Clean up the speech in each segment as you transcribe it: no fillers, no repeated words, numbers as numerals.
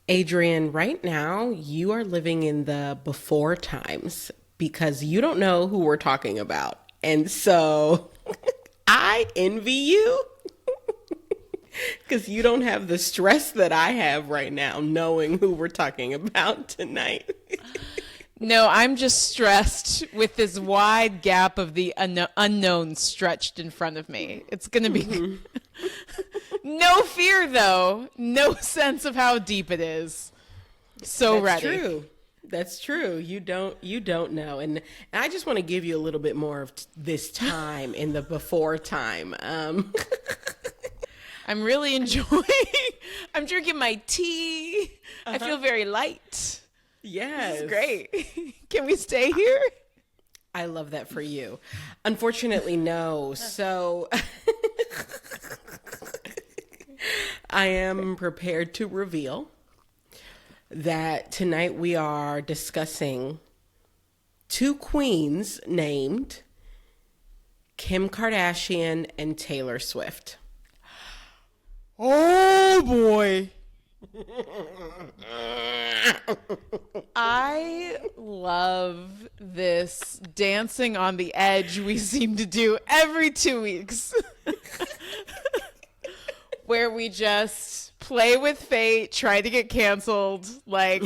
Adrian, right now you are living in the before times because you don't know who we're talking about. And so I envy you because you don't have the stress that I have right now knowing who we're talking about tonight. No, I'm just stressed with this wide gap of the unknown stretched in front of me. It's going to be no fear, though. No sense of how deep it is. So That's ready. true. That's true. You don't know. And I just want to give you a little bit more of this time in the before time. I'm really enjoying. I'm drinking my tea. I feel very light. Yes. This is great. Can we stay here? I love that for you. Unfortunately, no. So I am prepared to reveal that tonight we are discussing two queens named Kim Kardashian and Taylor Swift. Oh boy. I love this dancing on the edge we seem to do every 2 weeks. Where we just play with fate, try to get canceled. I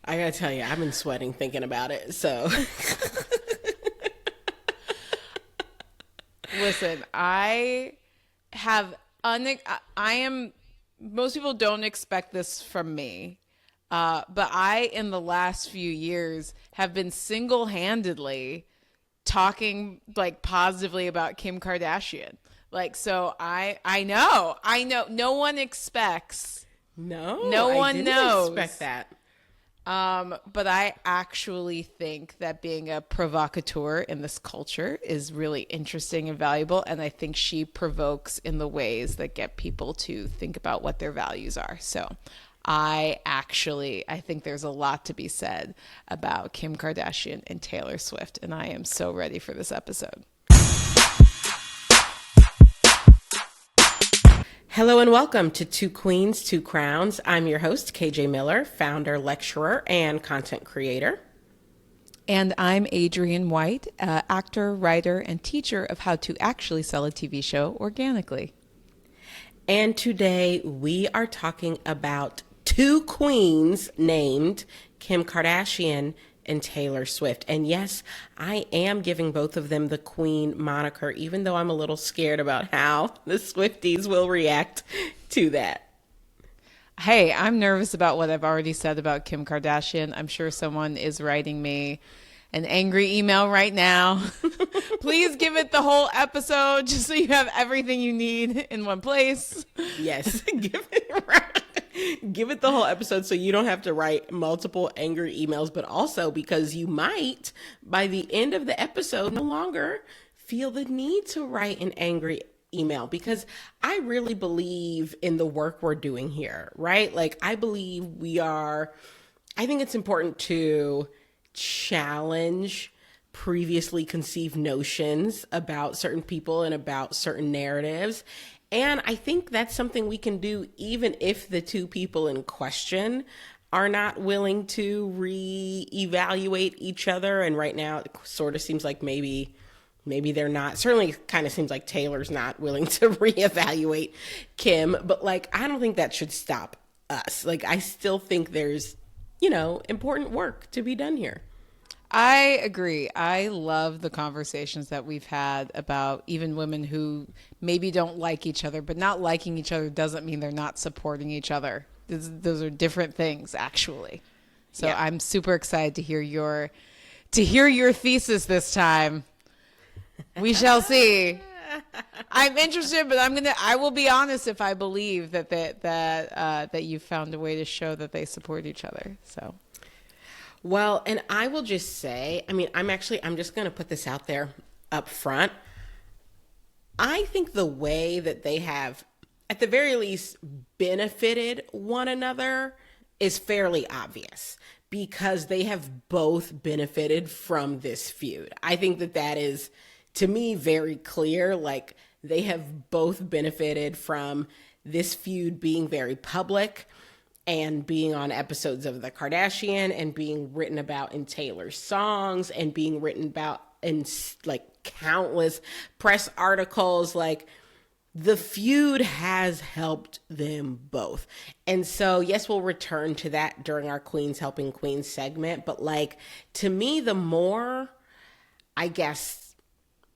gotta tell you, I've been sweating thinking about it. So Listen, most people don't expect this from me. But I, in the last few years, have been single-handedly talking positively about Kim Kardashian. So I know, no one expects. No I one didn't knows. expect that. But I actually think that being a provocateur in this culture is really interesting and valuable. And I think she provokes in the ways that get people to think about what their values are. So I think there's a lot to be said about Kim Kardashian and Taylor Swift. And I am so ready for this episode. Hello and welcome to Two Queens, Two Crowns. I'm your host, KJ Miller, founder, lecturer, and content creator. And I'm Adrienne White, actor, writer, and teacher of how to actually sell a TV show organically. And today we are talking about two queens named Kim Kardashian and Taylor Swift. And yes, I am giving both of them the queen moniker, even though I'm a little scared about how the Swifties will react to that. Hey, I'm nervous about what I've already said about Kim Kardashian. I'm sure someone is writing me an angry email right now. Please give it the whole episode just so you have everything you need in one place. Yes, give it the whole episode so you don't have to write multiple angry emails, but also because you might, by the end of the episode, no longer feel the need to write an angry email, because I really believe in the work we're doing here, right? I think it's important to challenge previously conceived notions about certain people and about certain narratives. And I think that's something we can do even if the two people in question are not willing to reevaluate each other. And right now it sort of seems like maybe they're not. Certainly kind of seems like Taylor's not willing to reevaluate Kim. But I don't think that should stop us. I still think there's, important work to be done here. I agree. I love the conversations that we've had about even women who maybe don't like each other, but not liking each other doesn't mean they're not supporting each other. Those are different things, actually. So yeah. I'm super excited to hear your thesis this time. We shall see. I'm interested, but I will be honest if I believe that you found a way to show that they support each other. So. Well, and I will just say, I'm just going to put this out there up front. I think the way that they have, at the very least, benefited one another is fairly obvious because they have both benefited from this feud. I think that is, to me, very clear. They have both benefited from this feud being very public and being on episodes of the Kardashian and being written about in Taylor's songs and being written about in like countless press articles. Like, the feud has helped them both. And so, yes, we'll return to that during our Queens Helping Queens segment. But like, to me, the more, I guess,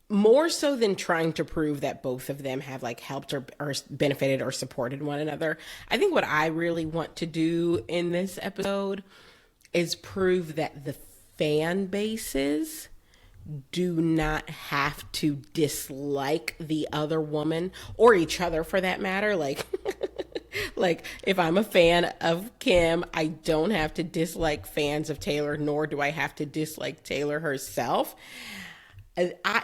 more so than trying to prove that both of them have like helped or benefited or supported one another, I think what I really want to do in this episode is prove that the fan bases do not have to dislike the other woman or each other for that matter. Like, like if I'm a fan of Kim, I don't have to dislike fans of Taylor, nor do I have to dislike Taylor herself.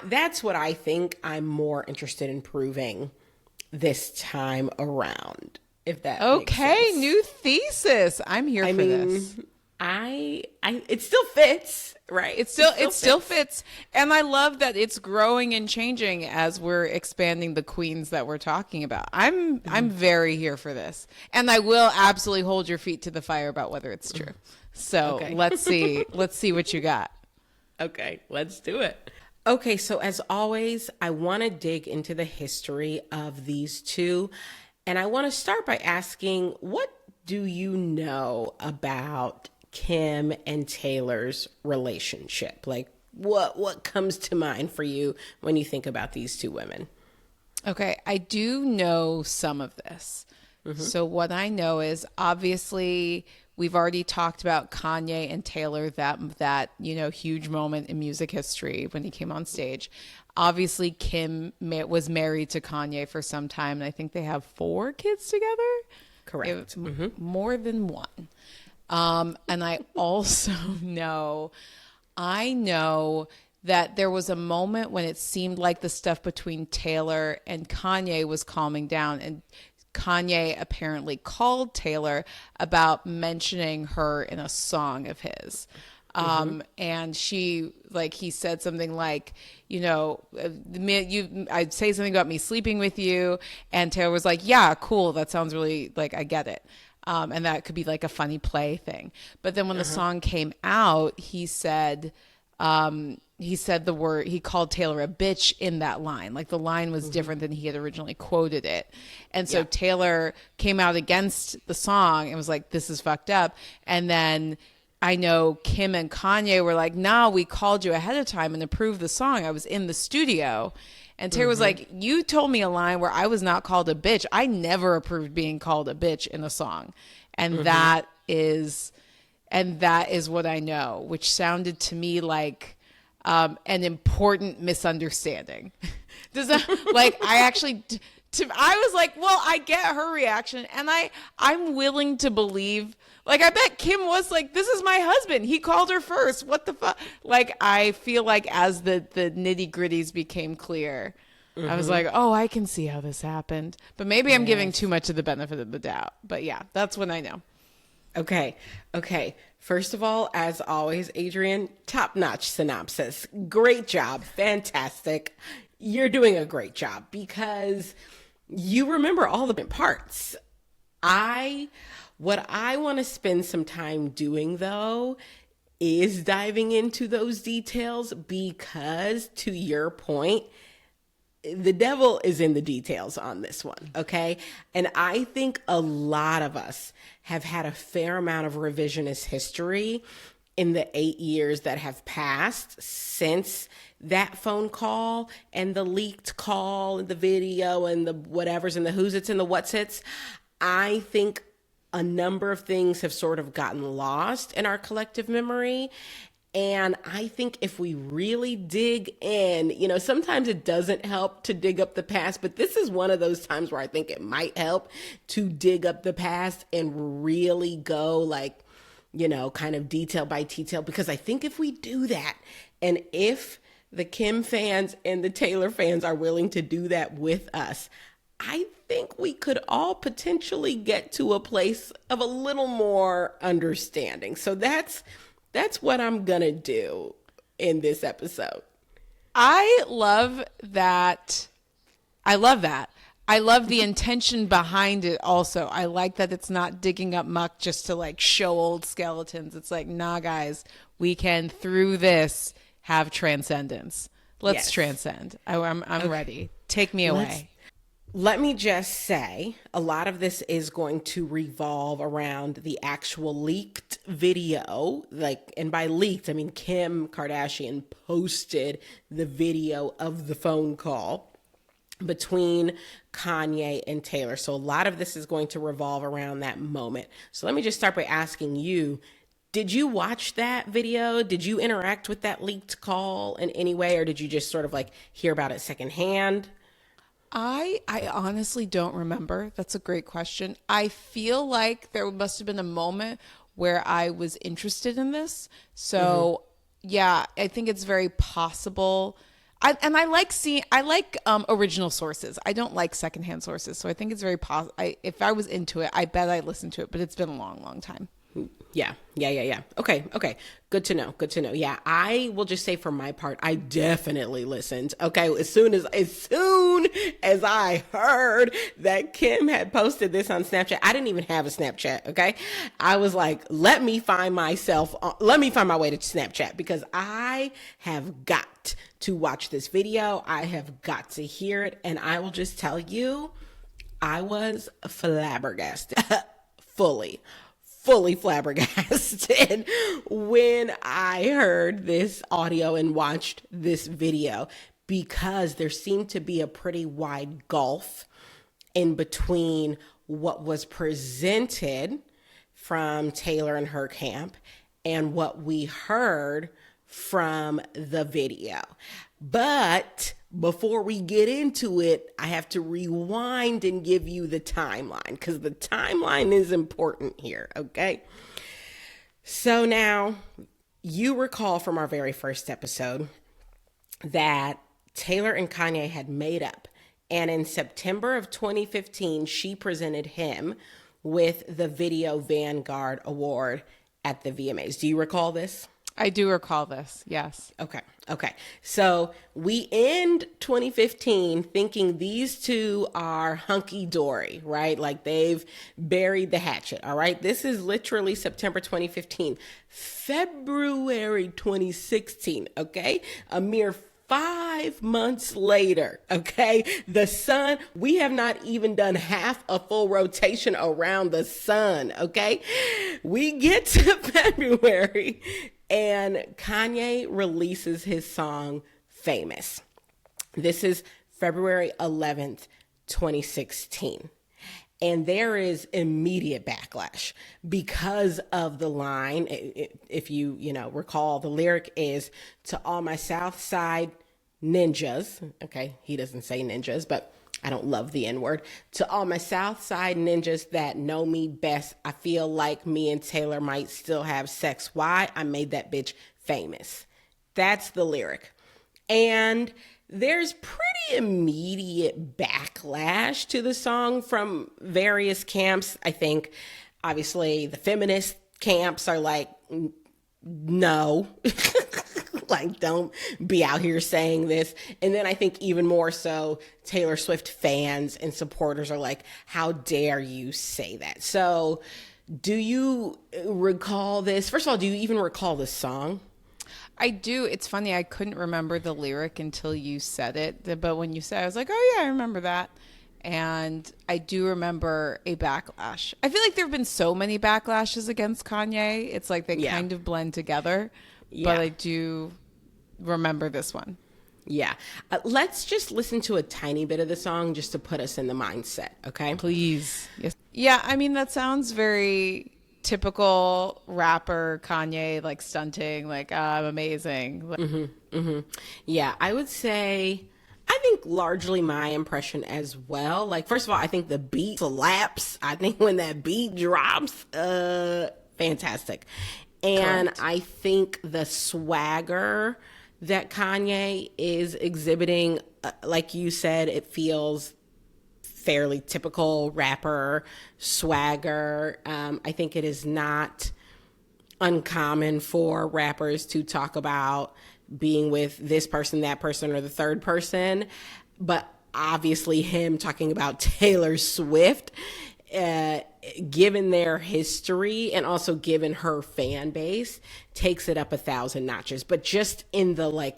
That's what I think I'm more interested in proving this time around. If that makes sense. New thesis. I'm here for this. It still fits, right? It still fits. And I love that it's growing and changing as we're expanding the queens that we're talking about. I'm very here for this. And I will absolutely hold your feet to the fire about whether it's true. So okay. Let's see what you got. Okay, let's do it. Okay, so as always, I want to dig into the history of these two. And I want to start by asking, what do you know about Kim and Taylor's relationship? Like, what comes to mind for you when you think about these two women? Okay, I do know some of this. Mm-hmm. So what I know is, obviously, we've already talked about Kanye and Taylor, that huge moment in music history when he came on stage. Obviously, Kim was married to Kanye for some time, and I think they have 4 kids together. Correct. More than one. And I also know that there was a moment when it seemed like the stuff between Taylor and Kanye was calming down, and Kanye apparently called Taylor about mentioning her in a song of his. And he said something like, I'd say something about me sleeping with you. And Taylor was like, yeah, cool. That sounds really like, I get it. And that could be like a funny play thing. But then when the song came out, he said the word, he called Taylor a bitch in that line. Like, the line was different than he had originally quoted it. And so Taylor came out against the song and was like, this is fucked up. And then I know Kim and Kanye were like, nah, we called you ahead of time and approved the song. I was in the studio. And Taylor was like, you told me a line where I was not called a bitch. I never approved being called a bitch in a song. And that is what I know, which sounded to me like an important misunderstanding. Does that, like, I was like, well, I get her reaction, and I'm willing to believe, like, I bet Kim was like, this is my husband. He called her first. What the fuck? Like, I feel like as the nitty gritties became clear, I was like, oh, I can see how this happened. But maybe I'm giving too much of the benefit of the doubt. But yeah, that's what I know. Okay. First of all, as always, Adrienne, top-notch synopsis. Great job. Fantastic. You're doing a great job because you remember all the parts. What I want to spend some time doing, though, is diving into those details because, to your point, the devil is in the details on this one, okay? And I think a lot of us have had a fair amount of revisionist history in the 8 years that have passed since that phone call and the leaked call and the video and the whatevers and the who's it's and the what's it's. I think a number of things have sort of gotten lost in our collective memory. And I think if we really dig in, sometimes it doesn't help to dig up the past, but this is one of those times where I think it might help to dig up the past and really go like, kind of detail by detail, because I think if we do that, and if the Kim fans and the Taylor fans are willing to do that with us, I think we could all potentially get to a place of a little more understanding. So that's what I'm gonna do in this episode. I love that. I love the intention behind it also. I like that it's not digging up muck just to like show old skeletons. It's like, nah, guys, we can, through this, have transcendence. Let's transcend. I'm okay. Ready. Take me away. Let me just say, a lot of this is going to revolve around the actual leaked video. Like, and by leaked, I mean Kim Kardashian posted the video of the phone call between Kanye and Taylor. So a lot of this is going to revolve around that moment. So let me just start by asking you, did you watch that video? Did you interact with that leaked call in any way, or did you just sort of like hear about it secondhand? I honestly don't remember. That's a great question. I feel like there must have been a moment where I was interested in this. So yeah, I think it's very possible. I like original sources. I don't like secondhand sources. So I think it's very possible. If I was into it, I bet I'd listen to it, but it's been a long, long time. Yeah. Okay. Good to know. Yeah, I will just say for my part, I definitely listened. Okay, as soon as I heard that Kim had posted this on Snapchat, I didn't even have a Snapchat. Okay, I was like, let me find my way to Snapchat because I have got to watch this video. I have got to hear it, and I will just tell you, I was flabbergasted, fully flabbergasted when I heard this audio and watched this video, because there seemed to be a pretty wide gulf in between what was presented from Taylor and her camp and what we heard from the video. But before we get into it, I have to rewind and give you the timeline, because the timeline is important here, okay? So now, you recall from our very first episode that Taylor and Kanye had made up. And in September of 2015, she presented him with the Video Vanguard Award at the VMAs. Do you recall this? I do recall this, yes. Okay. So we end 2015 thinking these two are hunky-dory, right? Like they've buried the hatchet, all right? This is literally September 2015. February 2016, okay? A mere 5 months later, okay? The sun, we have not even done half a full rotation around the sun, okay? We get to February and Kanye releases his song Famous. This is February 11th, 2016. And there is immediate backlash because of the line. If you recall, the lyric is, "To all my South Side ninjas." Okay, he doesn't say ninjas, but I don't love the N-word. "To all my South Side ninjas that know me best, I feel like me and Taylor might still have sex. Why? I made that bitch famous." That's the lyric. And there's pretty immediate backlash to the song from various camps. I think, obviously, the feminist camps are like, no. Like, don't be out here saying this. And then I think even more so, Taylor Swift fans and supporters are like, how dare you say that? So do you recall this? First of all, do you even recall this song? I do. It's funny. I couldn't remember the lyric until you said it. But when you said it, I was like, oh, yeah, I remember that. And I do remember a backlash. I feel like there have been so many backlashes against Kanye. It's like they kind of blend together. Yeah. But I do remember this one. Yeah. Let's just listen to a tiny bit of the song just to put us in the mindset, okay? Please. Yes. Yeah, I mean, that sounds very typical rapper Kanye, like stunting, like, I'm amazing. Yeah, I would say, I think largely my impression as well. Like, first of all, I think the beat slaps. I think when that beat drops, fantastic. And correct. I think the swagger that Kanye is exhibiting, like you said, it feels fairly typical rapper swagger. I think it is not uncommon for rappers to talk about being with this person, that person, or the third person. But obviously him talking about Taylor Swift, given their history and also given her fan base, takes it up 1,000 notches. But just in the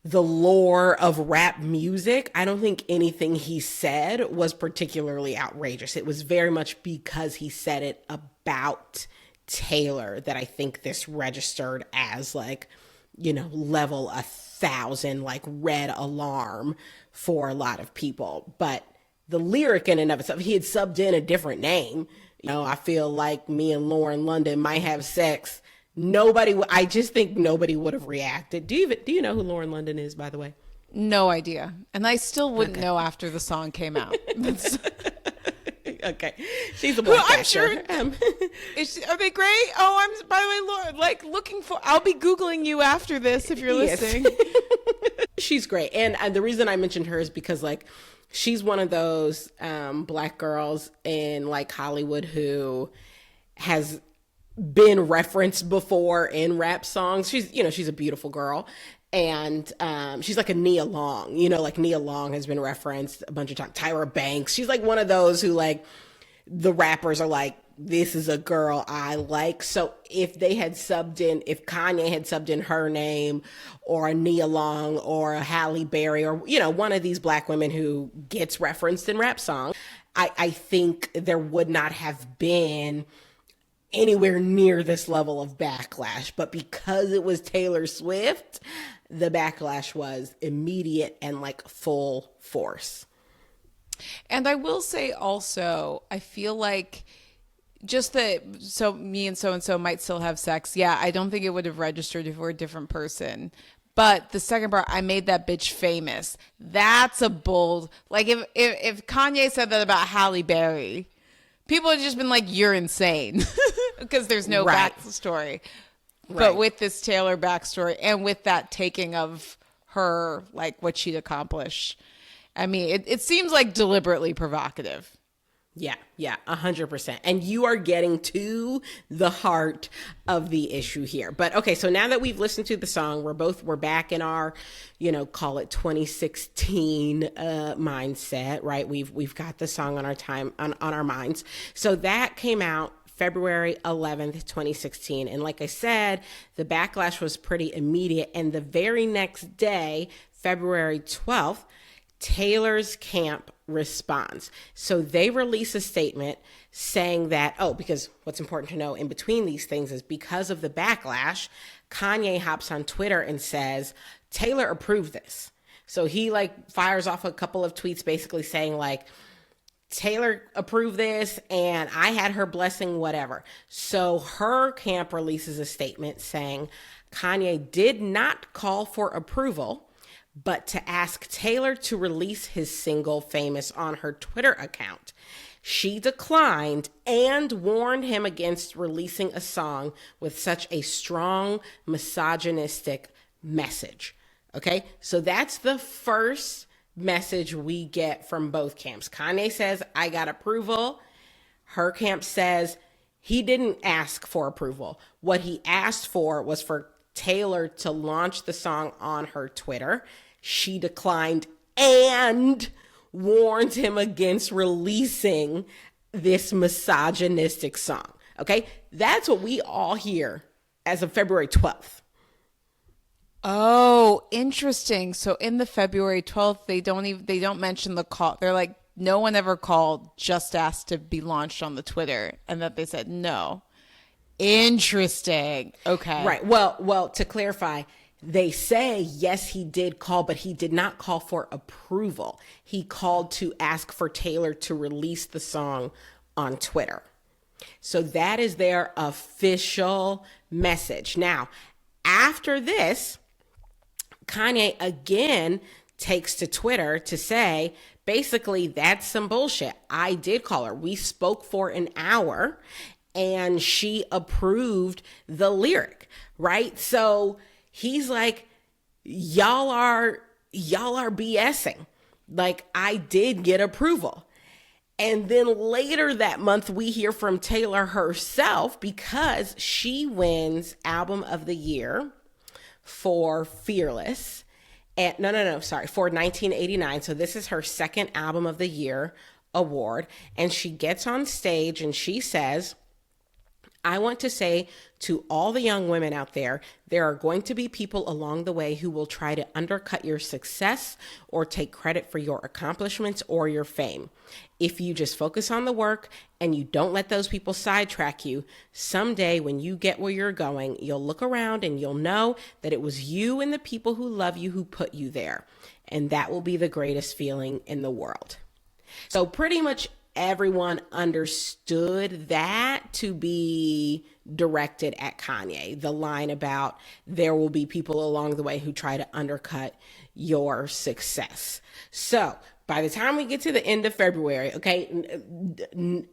the lore of rap music, I don't think anything he said was particularly outrageous. It was very much because he said it about Taylor that I think this registered as level 1,000, red alarm for a lot of people. But the lyric in and of itself, he had subbed in a different name. I feel like me and Lauren London might have sex. I just think nobody would have reacted. Do you know who Lauren London is, by the way? No idea. And I still wouldn't know after the song came out. Okay. She's a black actor. I'm sure. Are they great? Oh, I'm, by the way, Lauren, looking for, I'll be Googling you after this if you're listening. She's great. And the reason I mentioned her is because she's one of those black girls in Hollywood who has been referenced before in rap songs. She's a beautiful girl. And she's like a Nia Long, Nia Long has been referenced a bunch of times. Tyra Banks. She's one of those who the rappers are this is a girl I like. So if Kanye had subbed in her name, or a Nia Long or a Halle Berry, or, one of these black women who gets referenced in rap songs, I think there would not have been anywhere near this level of backlash. But because it was Taylor Swift, the backlash was immediate and full force. And I will say also, I feel like so me and so might still have sex. Yeah, I don't think it would have registered if we're a different person. But the second part, I made that bitch famous. That's a bold, if Kanye said that about Halle Berry, people would have just been you're insane because there's no backstory. Right. But with this Taylor backstory and with that taking of her, what she'd accomplished, I mean, it seems deliberately provocative. Yeah, 100%. And you are getting to the heart of the issue here. But okay, so now that we've listened to the song, we're back in our, call it 2016 mindset, right? We've got the song on our minds. So that came out February 11th, 2016. And like I said, the backlash was pretty immediate. And the very next day, February 12th, Taylor's camp responds. So they release a statement saying that, because what's important to know in between these things is because of the backlash, Kanye hops on Twitter and says, Taylor approved this. So he fires off a couple of tweets basically saying Taylor approved this and I had her blessing, whatever. So her camp releases a statement saying Kanye did not call for approval, but to ask Taylor to release his single Famous on her Twitter account. She declined and warned him against releasing a song with such a strong misogynistic message. Okay, so that's the first message we get from both camps. Kanye says, I got approval. Her camp says he didn't ask for approval. What he asked for was for Taylor to launch the song on her Twitter. She declined and warned him against releasing this misogynistic song. Okay, that's what we all hear as of February 12th. Oh, interesting. So in the February 12th, they don't mention the call. They're no one ever called, just asked to be launched on the Twitter, and that they said no. Interesting. Okay. Right. Well, to clarify, they say, yes, he did call, but he did not call for approval. He called to ask for Taylor to release the song on Twitter. So that is their official message. Now, after this, Kanye again takes to Twitter to say, basically, that's some bullshit. I did call her. We spoke for an hour and she approved the lyric, right? So he's like, y'all are BSing. I did get approval. And then later that month, we hear from Taylor herself because she wins Album of the Year for Fearless. And no, sorry, for 1989. So this is her second album of the year award. And she gets on stage and she says, I want to say to all the young women out there, there are going to be people along the way who will try to undercut your success or take credit for your accomplishments or your fame. If you just focus on the work and you don't let those people sidetrack you, someday when you get where you're going, you'll look around and you'll know that it was you and the people who love you who put you there. And that will be the greatest feeling in the world. So pretty much everyone understood that to be directed at Kanye. The line about there will be people along the way who try to undercut your success. So by the time we get to the end of February, okay,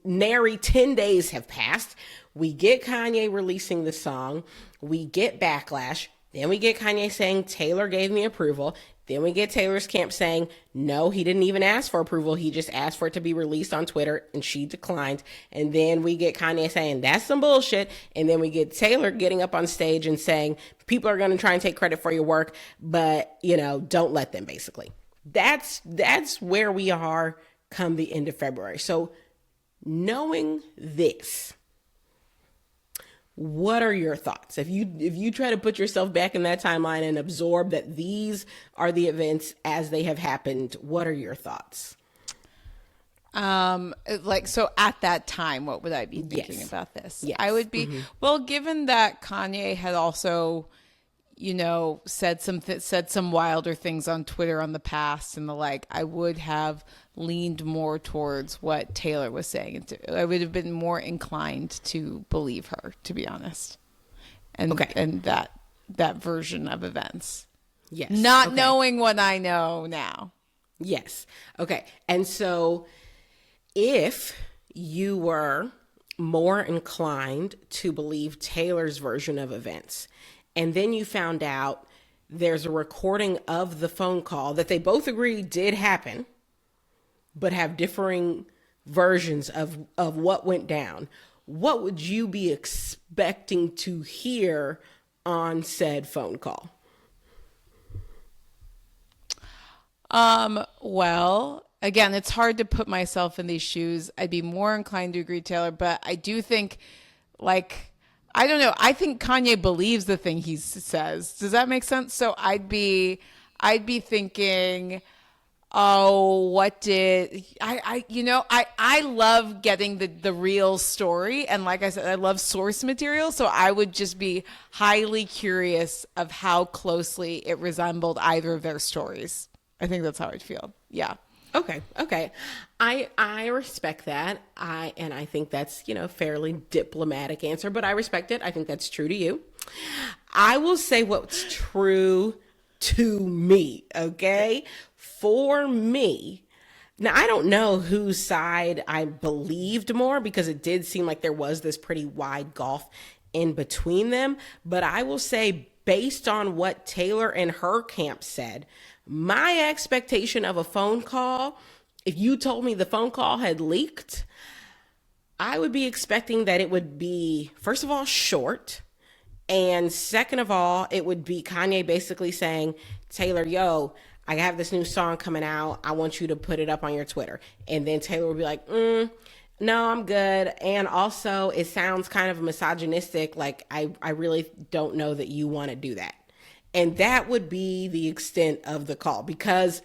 nary 10 days have passed. We get Kanye releasing the song. We get backlash. Then we get Kanye saying, Taylor gave me approval. Then we get Taylor's camp saying, no, he didn't even ask for approval. He just asked for it to be released on Twitter and she declined. And then we get Kanye saying, that's some bullshit. And then we get Taylor getting up on stage and saying, people are going to try and take credit for your work, but, don't let them, basically. That's where we are come the end of February. So knowing this, what are your thoughts? If you try to put yourself back in that timeline and absorb that these are the events as they have happened, what are your thoughts? So at that time, what would I be thinking about this? Yes. I would be, well, given that Kanye had also, said some wilder things on Twitter on the past and the like, I would have leaned more towards what Taylor was saying. I would have been more inclined to believe her, to be honest. And that version of events. Yes. Not knowing what I know now. Yes. Okay. And so if you were more inclined to believe Taylor's version of events, and then you found out there's a recording of the phone call that they both agree did happen, but have differing versions of what went down, what would you be expecting to hear on said phone call? Well, again, it's hard to put myself in these shoes. I'd be more inclined to agree, Taylor, but I do think, I don't know. I think Kanye believes the thing he says. Does that make sense? So I'd be thinking, oh, what did I love getting the real story. And like I said, I love source material. So I would just be highly curious of how closely it resembled either of their stories. I think that's how I'd feel. Yeah. Okay. I respect that. I think that's, fairly diplomatic answer, but I respect it. I think that's true to you. I will say what's true to me. Okay. For me, now I don't know whose side I believed more because it did seem like there was this pretty wide gulf in between them. But I will say, based on what Taylor and her camp said, my expectation of a phone call, if you told me the phone call had leaked, I would be expecting that it would be, first of all, short. And second of all, it would be Kanye basically saying, Taylor, yo, I have this new song coming out. I want you to put it up on your Twitter. And then Taylor would be like, no, I'm good. And also it sounds kind of misogynistic. Like I really don't know that you want to do that. And that would be the extent of the call, because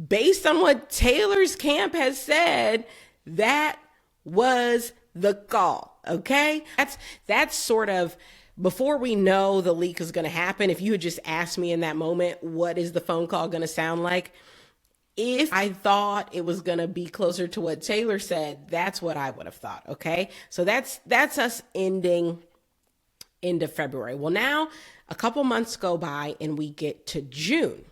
based on what Taylor's camp has said, that was the call. Okay. That's sort of, before we know the leak is going to happen, if you had just asked me in that moment, what is the phone call going to sound like? If I thought it was going to be closer to what Taylor said, that's what I would have thought. Okay. So that's us ending into February. Well, now a couple months go by and we get to June.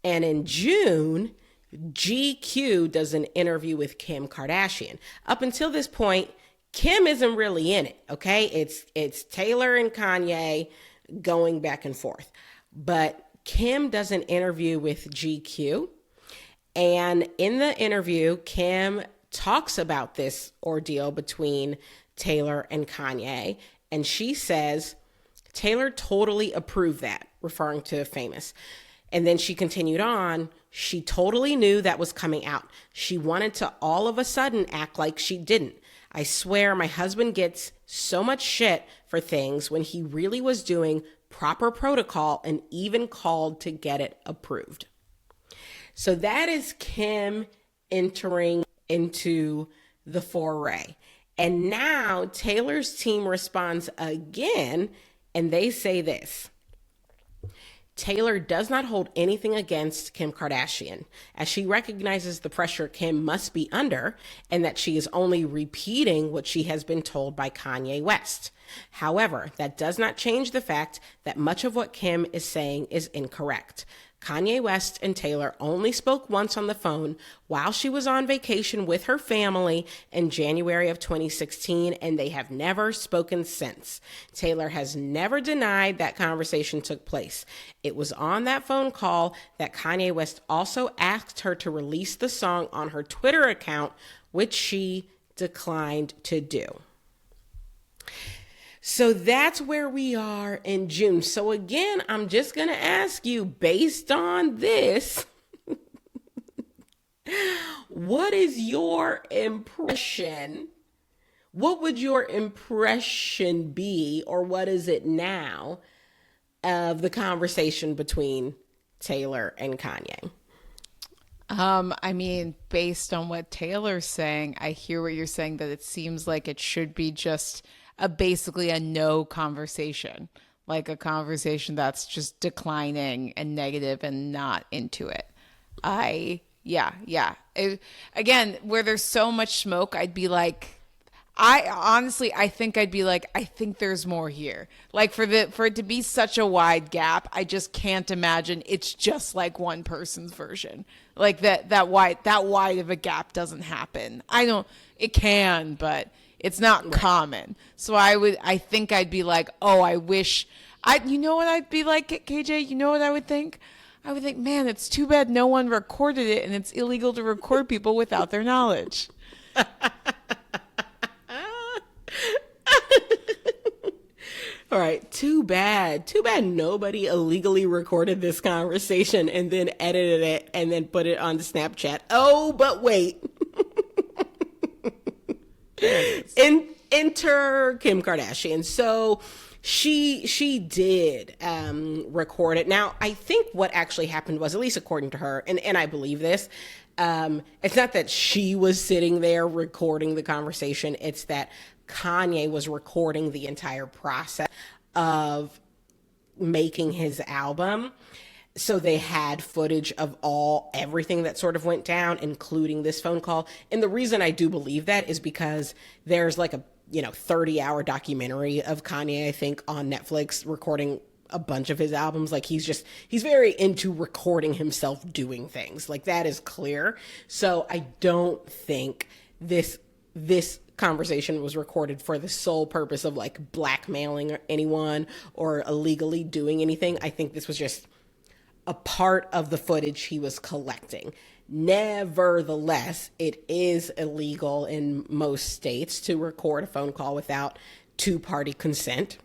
And in June, GQ does an interview with Kim Kardashian. Up until this point, Kim isn't really in it, okay? It's Taylor and Kanye going back and forth. But Kim does an interview with GQ. And in the interview, Kim talks about this ordeal between Taylor and Kanye. And she says, Taylor totally approved that, referring to Famous. And then she continued on. She totally knew that was coming out. She wanted to all of a sudden act like she didn't. I swear my husband gets so much shit for things when he really was doing proper protocol and even called to get it approved. So that is Kim entering into the foray. And now Taylor's team responds again, and they say this. Taylor does not hold anything against Kim Kardashian, as she recognizes the pressure Kim must be under and that she is only repeating what she has been told by Kanye West. However, that does not change the fact that much of what Kim is saying is incorrect. Kanye West and Taylor only spoke once on the phone while she was on vacation with her family in January of 2016, and they have never spoken since. Taylor has never denied that conversation took place. It was on that phone call that Kanye West also asked her to release the song on her Twitter account, which she declined to do. So that's where we are in June. So again, I'm just going to ask you, based on this, what is your impression? What would your impression be, or what is it now, of the conversation between Taylor and Kanye? I mean, based on what Taylor's saying, I hear what you're saying, that it seems like it should be just basically a no conversation, like a conversation that's just declining and negative and not into it. Again, where there's so much smoke, I'd be like, I think I'd be like, I think there's more here. Like for it to be such a wide gap, I just can't imagine it's just like one person's version. Like that wide of a gap doesn't happen. It can, but it's not common. So I think I'd be like, oh, I wish you know what I'd be like, KJ? You know what I would think? I would think, man, it's too bad no one recorded it, and it's illegal to record people without their knowledge. All right, too bad nobody illegally recorded this conversation and then edited it and then put it on Snapchat. Oh, but wait. Enter Kim Kardashian. So she did record it. Now, I think what actually happened was, at least according to her, and I believe this, it's not that she was sitting there recording the conversation. It's that Kanye was recording the entire process of making his album. So they had footage of everything that sort of went down, including this phone call. And the reason I do believe that is because there's like a 30-hour documentary of Kanye, I think, on Netflix recording a bunch of his albums. Like he's very into recording himself doing things. Like that is clear. So I don't think this conversation was recorded for the sole purpose of like blackmailing anyone or illegally doing anything. I think this was just a part of the footage he was collecting. Nevertheless, it is illegal in most states to record a phone call without two-party consent.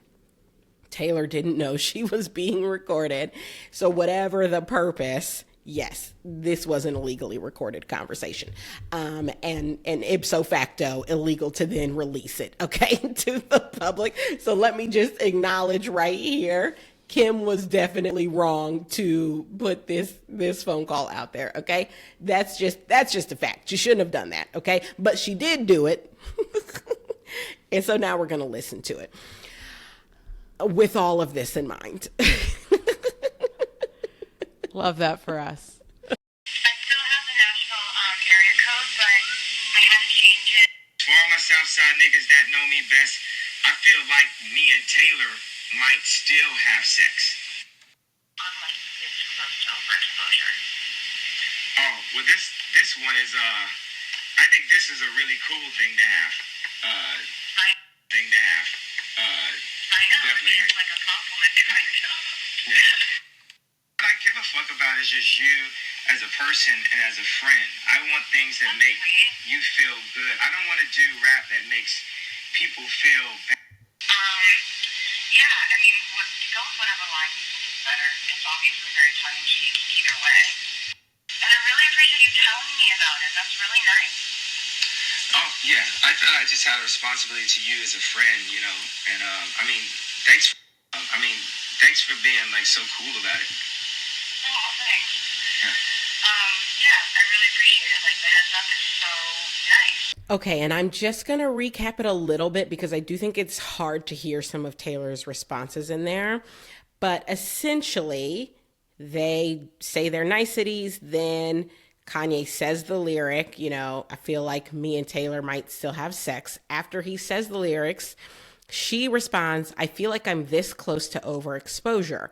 Taylor didn't know she was being recorded. So whatever the purpose, yes, this was an illegally recorded conversation. And ipso facto, illegal to then release it, okay, to the public. So let me just acknowledge right here, Kim was definitely wrong to put this phone call out there, okay? That's just a fact. She shouldn't have done that, okay? But she did do it. And so now we're going to listen to it with all of this in mind. Love that for us. I still have the national area code, but I had to change it. For all my Southside niggas that know me best, I feel like me and Taylor might still have sex. Unlike this close to overexposure. Oh, well this one is I think this is a really cool thing to have. I know, definitely. It's like a compliment, kind of. Yeah. What I give a fuck about is just you as a person and as a friend. I want things that make you feel good. I don't want to do rap that makes people feel bad. Yeah, I mean, go with whatever line you think is better. It's obviously very tongue-in-cheek either way. And I really appreciate you telling me about it. That's really nice. Oh, yeah. I thought I just had a responsibility to you as a friend, you know. And, thanks thanks for being, like, so cool about it. Oh, thanks. Yeah, I really appreciate it. Like, the heads up is so nice. Okay, and I'm just going to recap it a little bit because I do think it's hard to hear some of Taylor's responses in there. But essentially, they say their niceties, then Kanye says the lyric, you know, I feel like me and Taylor might still have sex. After he says the lyrics, she responds, I feel like I'm this close to overexposure.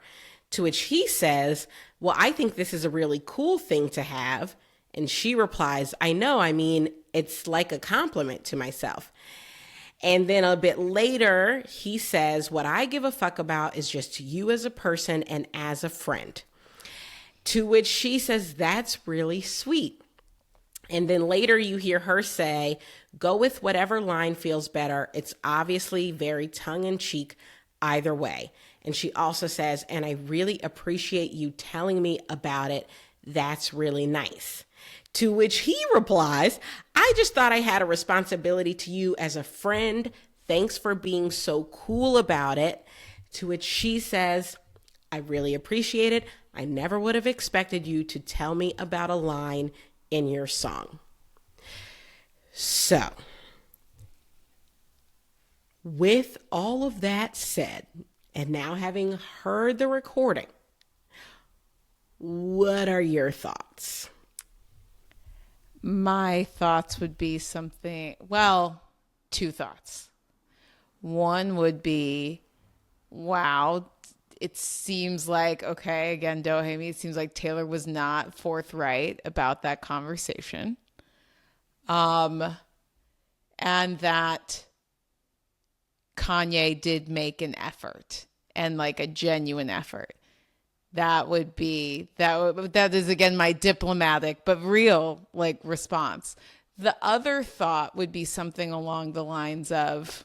To which he says, well, I think this is a really cool thing to have. And she replies, I know, I mean, it's like a compliment to myself. And then a bit later, he says, what I give a fuck about is just you as a person and as a friend. To which she says, that's really sweet. And then later you hear her say, go with whatever line feels better. It's obviously very tongue-in-cheek either way. And she also says, and I really appreciate you telling me about it. That's really nice. To which he replies, I just thought I had a responsibility to you as a friend. Thanks for being so cool about it. To which she says, I really appreciate it. I never would have expected you to tell me about a line in your song. So, with all of that said, and now having heard the recording, what are your thoughts? My thoughts would be two thoughts. One would be, wow, it seems like, okay, again, aIMee, it seems like Taylor was not forthright about that conversation. And that Kanye did make an effort, and like a genuine effort. That is again my diplomatic but real like response. The other thought would be something along the lines of,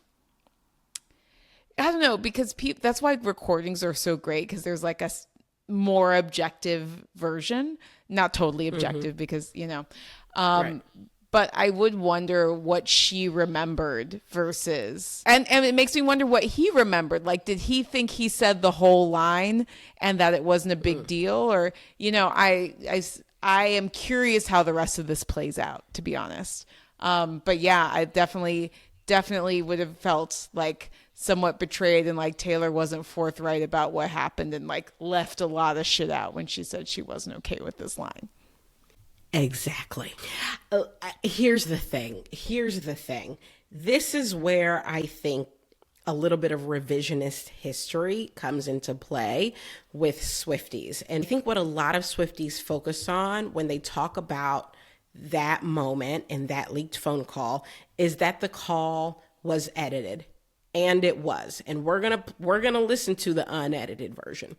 I don't know, because that's why recordings are so great, because there's like a more objective version, not totally objective because, you know, Right. But I would wonder what she remembered versus, and it makes me wonder what he remembered. Like, did he think he said the whole line and that it wasn't a big deal? Or, you know, I am curious how the rest of this plays out, to be honest. But yeah, I definitely would have felt like somewhat betrayed, and like Taylor wasn't forthright about what happened and like left a lot of shit out when she said she wasn't okay with this line. Exactly. Here's the thing. This is where I think a little bit of revisionist history comes into play with Swifties. And I think what a lot of Swifties focus on when they talk about that moment and that leaked phone call is that the call was edited. And it was. And we're going to listen to the unedited version.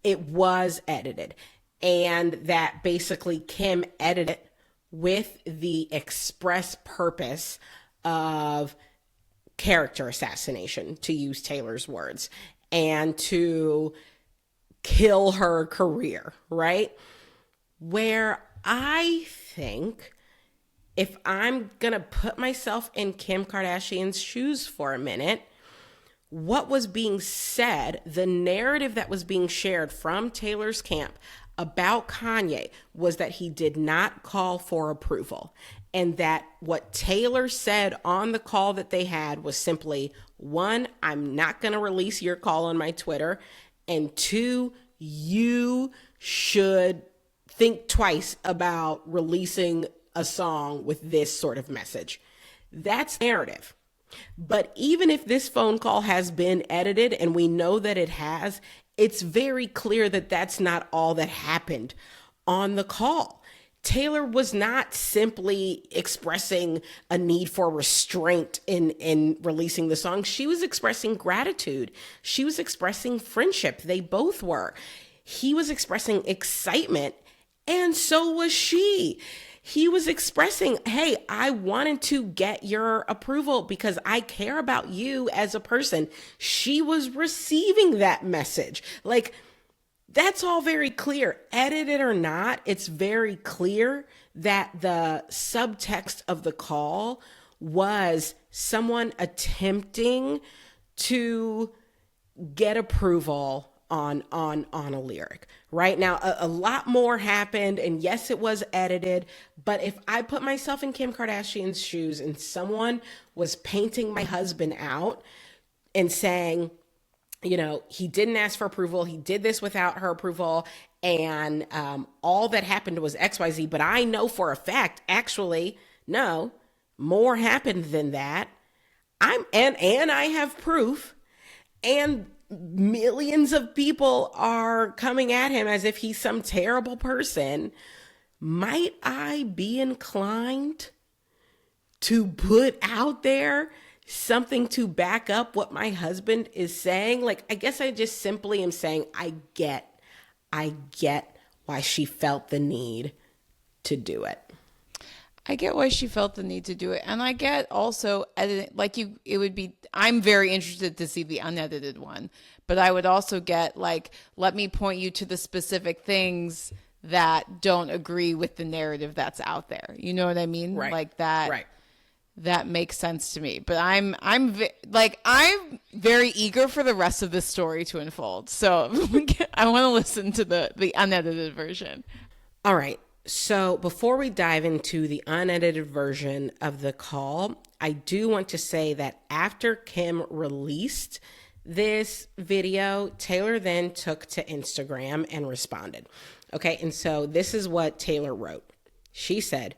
It was edited. And that basically Kim edited it with the express purpose of character assassination, to use Taylor's words, and to kill her career, right? Where I think, if I'm going to put myself in Kim Kardashian's shoes for a minute, what was being said, the narrative that was being shared from Taylor's camp about Kanye was that he did not call for approval, and that what Taylor said on the call that they had was simply, one, I'm not going to release your call on my Twitter, and two, you should think twice about releasing a song with this sort of message. That's narrative. But even if this phone call has been edited, and we know that it has, it's very clear that that's not all that happened on the call. Taylor was not simply expressing a need for restraint in releasing the song. She was expressing gratitude. She was expressing friendship. They both were. He was expressing excitement, and so was she. He was expressing, hey, I wanted to get your approval because I care about you as a person. She was receiving that message. Like, That's all very clear. Edited or not, it's very clear that the subtext of the call was someone attempting to get approval on a lyric. Right now, a lot more happened, and yes, it was edited. But if I put myself in Kim Kardashian's shoes and someone was painting my husband out and saying, you know, he didn't ask for approval, he did this without her approval, and all that happened was XYZ, but I know for a fact, actually, no, more happened than that. And I have proof, and millions of people are coming at him as if he's some terrible person. Might I be inclined to put out there something to back up what my husband is saying? Like, I guess I just simply am saying, I get why she felt the need to do it. I get why she felt the need to do it. And I get also editing, like it would be, I'm very interested to see the unedited one, but I would also get like, let me point you to the specific things that don't agree with the narrative that's out there. You know what I mean? Right. Like that. Right. That makes sense to me, but I'm very eager for the rest of this story to unfold. So I want to listen to the unedited version. All right. So before we dive into the unedited version of the call, I do want to say that after Kim released this video, Taylor then took to Instagram and responded. Okay. And so this is what Taylor wrote. She said,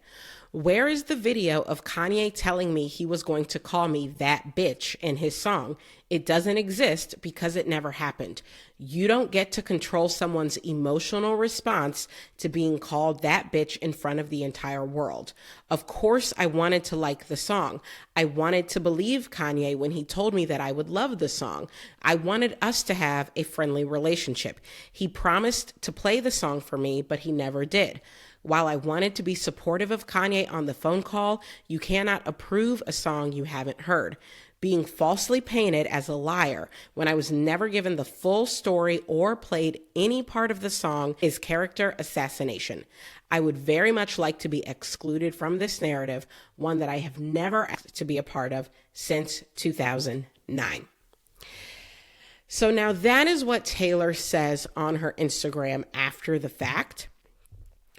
"Where is the video of Kanye telling me he was going to call me that bitch in his song? It doesn't exist because it never happened. You don't get to control someone's emotional response to being called that bitch in front of the entire world. Of course, I wanted to like the song. I wanted to believe Kanye when he told me that I would love the song. I wanted us to have a friendly relationship. He promised to play the song for me, but he never did. While I wanted to be supportive of Kanye on the phone call, you cannot approve a song you haven't heard. Being falsely painted as a liar when I was never given the full story or played any part of the song is character assassination. I would very much like to be excluded from this narrative, one that I have never asked to be a part of since 2009. So now that is what Taylor says on her Instagram after the fact.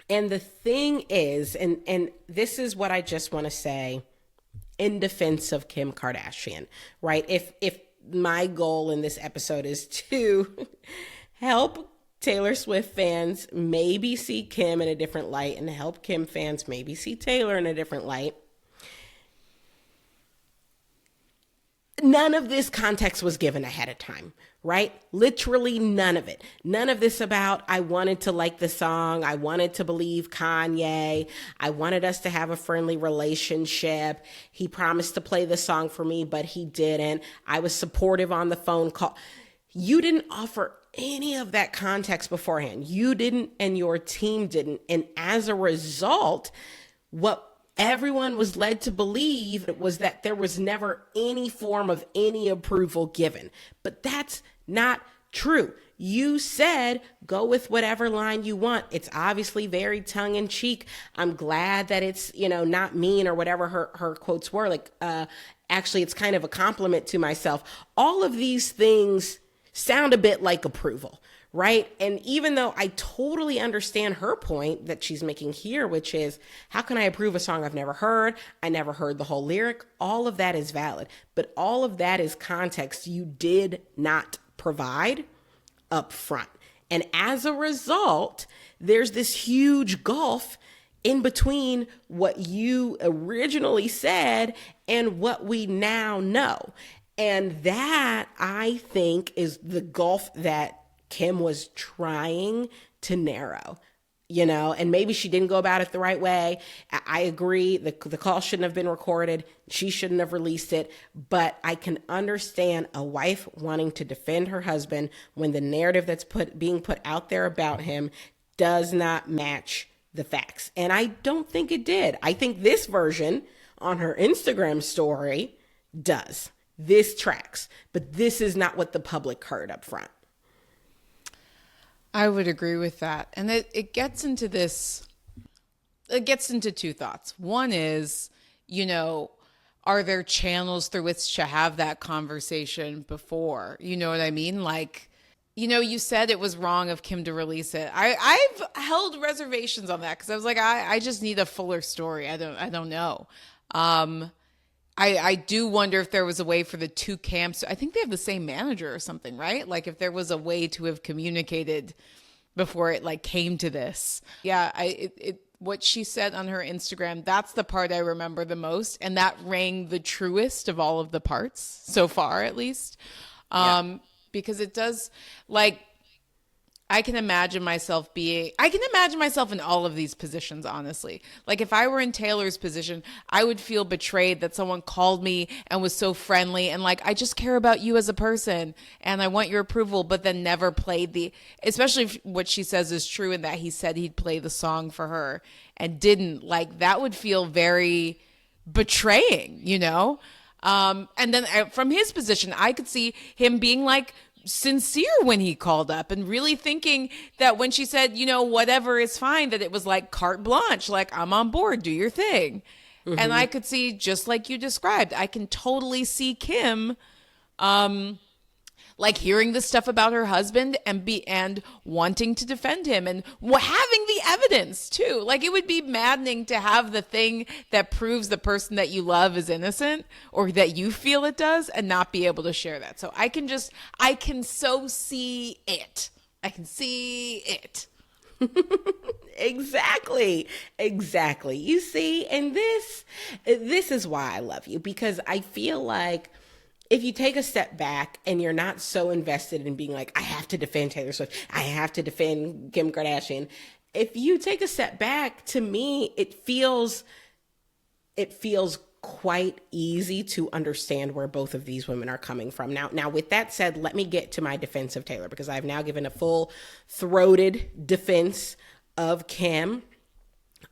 And the thing is, and this is what I just want to say in defense of Kim Kardashian, right? If my goal in this episode is to help Taylor Swift fans maybe see Kim in a different light and help Kim fans maybe see Taylor in a different light, none of this context was given ahead of time, right? Literally none of it. None of this about, I wanted to like the song. I wanted to believe Kanye. I wanted us to have a friendly relationship. He promised to play the song for me, but he didn't. I was supportive on the phone call. You didn't offer any of that context beforehand. You didn't, and your team didn't. And as a result, what everyone was led to believe was that there was never any form of any approval given. But that's not true. You said, go with whatever line you want. It's obviously very tongue in cheek. I'm glad that it's, not mean or whatever her quotes were. Like, actually, it's kind of a compliment to myself. All of these things sound a bit like approval, right? And even though I totally understand her point that she's making here, which is, how can I approve a song I've never heard? I never heard the whole lyric. All of that is valid, but all of that is context you did not provide up front. And as a result, there's this huge gulf in between what you originally said and what we now know. And that, I think, is the gulf that Kim was trying to narrow, and maybe she didn't go about it the right way. I agree. The call shouldn't have been recorded. She shouldn't have released it. But I can understand a wife wanting to defend her husband when the narrative that's being put out there about him does not match the facts. And I don't think it did. I think this version on her Instagram story does. This tracks, but this is not what the public heard up front. I would agree with that. And it gets into this, it gets into two thoughts. One is, you know, are there channels through which to have that conversation before? You know what I mean? Like, you know, you said it was wrong of Kim to release it. I've held reservations on that because I was like, I just need a fuller story. I don't know. I do wonder if there was a way for the two camps. I think they have the same manager or something, right? Like if there was a way to have communicated before it like came to this. Yeah, what she said on her Instagram, that's the part I remember the most. And that rang the truest of all of the parts so far, at least. Because it does, like, I can imagine myself in all of these positions, honestly. Like if I were in Taylor's position, I would feel betrayed that someone called me and was so friendly and like, I just care about you as a person and I want your approval, but then never played especially if what she says is true and that he said he'd play the song for her and didn't. Like that would feel very betraying, you know? And then from his position, I could see him being like, sincere when he called up and really thinking that when she said, you know, whatever is fine, that it was like carte blanche, like I'm on board, do your thing. Mm-hmm. And I could see, just like you described, I can totally see Kim like hearing the stuff about her husband and wanting to defend him and having the evidence too. Like it would be maddening to have the thing that proves the person that you love is innocent or that you feel it does and not be able to share that. So I can so see it. I can see it. Exactly. You see, and this is why I love you, because I feel like if you take a step back and you're not so invested in being like, I have to defend Taylor Swift, I have to defend Kim Kardashian. If you take a step back, to me, it feels quite easy to understand where both of these women are coming from. Now, with that said, let me get to my defense of Taylor, because I've now given a full-throated defense of Kim.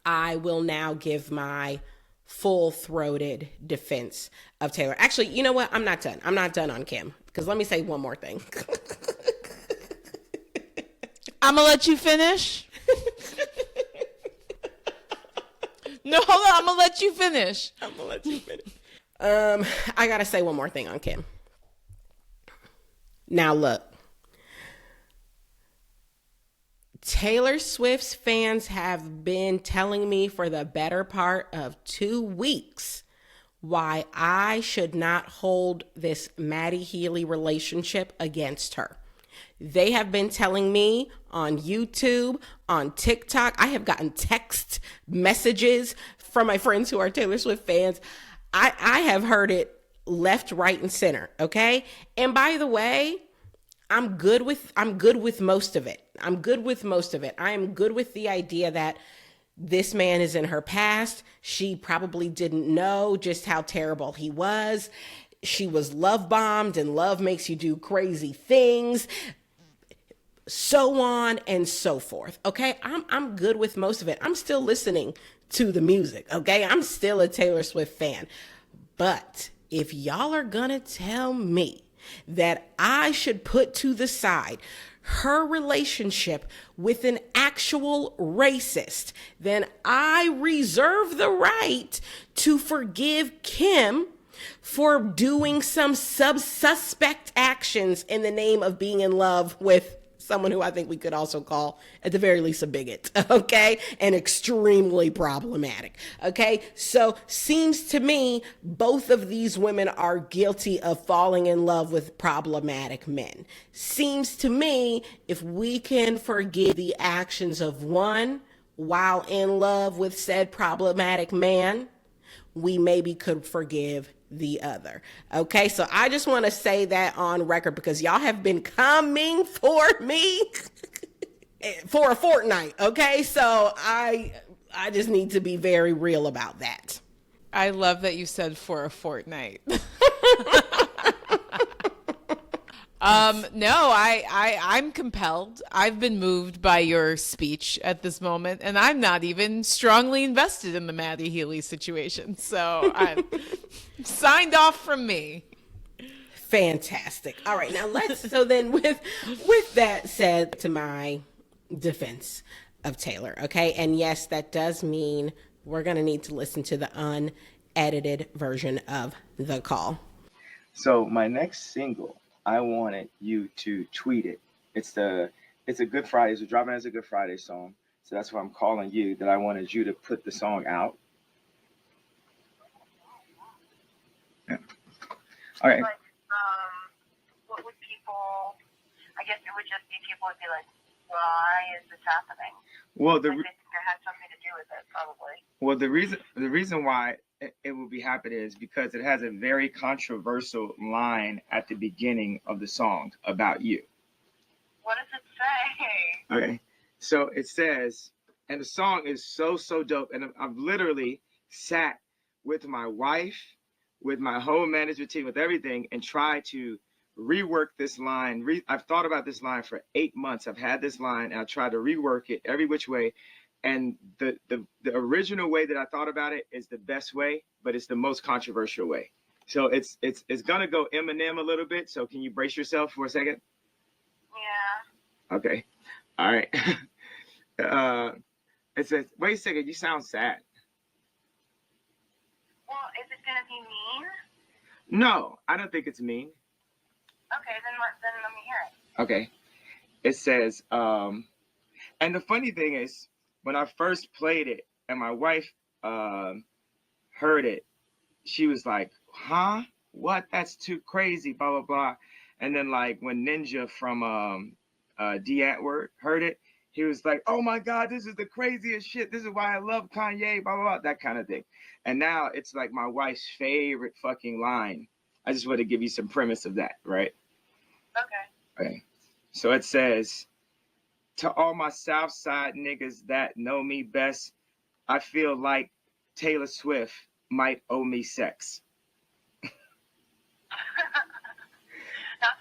I will now give my full-throated defense of Taylor. Actually, you know what? I'm not done. I'm not done on Kim, because let me say one more thing. I'm gonna let you finish. No, hold on. I'm gonna let you finish. I gotta say one more thing on Kim. Now look, Taylor Swift's fans have been telling me for the better part of 2 weeks why I should not hold this Maddie Healy relationship against her. They have been telling me on YouTube, on TikTok. I have gotten text messages from my friends who are Taylor Swift fans. I have heard it left, right, and center. Okay. And by the way, I'm good with most of it. I am good with the idea that this man is in her past. She probably didn't know just how terrible he was. She was love bombed, and love makes you do crazy things, so on and so forth. Okay. I'm good with most of it. I'm still listening to the music. Okay. I'm still a Taylor Swift fan. But if y'all are gonna tell me that I should put to the side her relationship with an actual racist, then I reserve the right to forgive Kim for doing some suspect actions in the name of being in love with someone who I think we could also call, at the very least, a bigot, okay? And extremely problematic, okay? So seems to me both of these women are guilty of falling in love with problematic men. Seems to me if we can forgive the actions of one while in love with said problematic man, we maybe could forgive the other. Okay, so I just want to say that on record, because y'all have been coming for me for a fortnight. Okay, so I just need to be very real about that. I love that you said for a fortnight. No, I'm compelled. I've been moved by your speech at this moment, and I'm not even strongly invested in the Maddie Healy situation. So I'm signed off from me. Fantastic. All right, now let's. So then, with that said, to my defense of Taylor, okay, and yes, that does mean we're gonna need to listen to the unedited version of the call. So my next single, I wanted you to tweet it. It's a Good Friday. It's dropping as a Good Friday song. So that's why I'm calling you. That I wanted you to put the song out. Yeah. All right. But what would people? I guess it would just be people would be like, why is this happening? Well, Like they think it has something to do with it, probably. well, the reason why it will be happening is because it has a very controversial line at the beginning of the song about you. What does it say? Okay. So it says, and the song is so dope. And I've literally sat with my wife, with my whole management team, with everything, and tried to rework this line. I've thought about this line for 8 months. I've had this line and I tried to rework it every which way. And the original way that I thought about it is the best way, but it's the most controversial way. So it's gonna go Eminem a little bit. So can you brace yourself for a second? Yeah. Okay. All right. It says, wait a second, you sound sad. Well, is it gonna be mean? No, I don't think it's mean. Okay, then let me hear it. Okay. It says, and the funny thing is, when I first played it and my wife heard it, she was like, huh? What? That's too crazy, blah, blah, blah. And then like when Ninja from D Antwoord heard it, he was like, oh my God, this is the craziest shit. This is why I love Kanye, blah, blah, blah, that kind of thing. And now it's like my wife's favorite fucking line. I just want to give you some premise of that, right? Okay. So it says, to all my South Side niggas that know me best, I feel like Taylor Swift might owe me sex. That's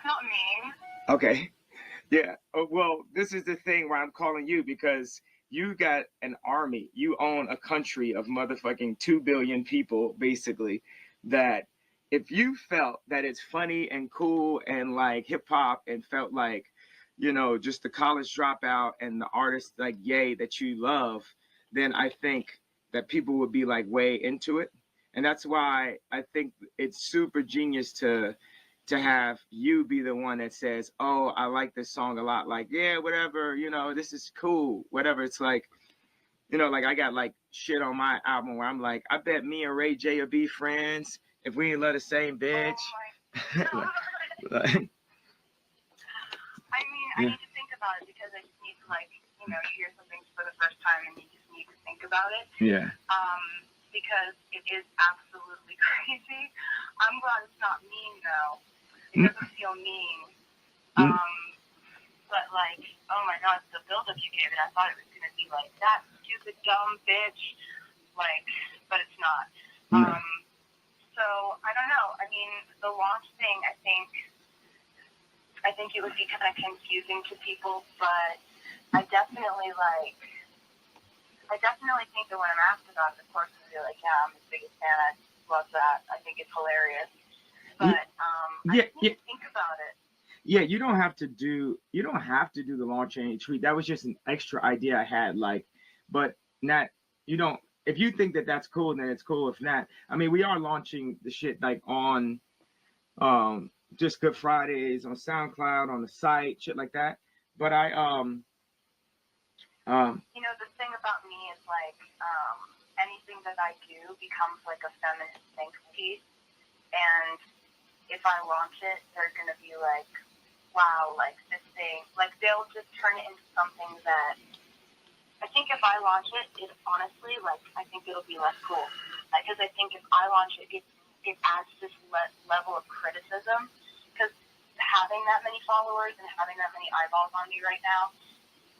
not mean. Okay. Yeah. Well, this is the thing where I'm calling you because you got an army. You own a country of motherfucking 2 billion people, basically, that if you felt that it's funny and cool and like hip hop and felt like, you know, just the college dropout and the artist like Ye that you love, then I think that people would be like way into it. And that's why I think it's super genius to have you be the one that says, oh, I like this song a lot. Like, yeah, whatever, you know, this is cool, whatever. It's like, you know, like I got like shit on my album where I'm like, I bet me and Ray J will be friends if we ain't love the same bitch. Oh my God. I mean, I need to think about it because I just need to like, you know, you hear something for the first time and you just need to think about it. Yeah. Because it is absolutely crazy. I'm glad it's not mean though. It doesn't feel mean. But like, oh my God, the build-up you gave it, I thought it was gonna be like that stupid dumb bitch, like, but it's not. So I don't know. I mean, the launch thing, I think it would be kind of confusing to people, but I definitely think that when I'm asked about it, of course, I'm gonna be like, yeah, I'm his biggest fan. I love that. I think it's hilarious. But I just need to think about it. Yeah, you don't have to do the launch any tweet. That was just an extra idea I had. Like, but not you don't. If you think that that's cool, then it's cool. If not, I mean, we are launching the shit like on just Good Fridays on SoundCloud on the site, shit like that. But you know, the thing about me is like anything that I do becomes like a feminist think piece, and if I launch it, they're gonna be like, wow, like this thing, like they'll just turn it into something that I think if I launch it, it honestly, like I think it'll be less cool, because I think if I launch it, it adds this level of criticism, because having that many followers and having that many eyeballs on me right now,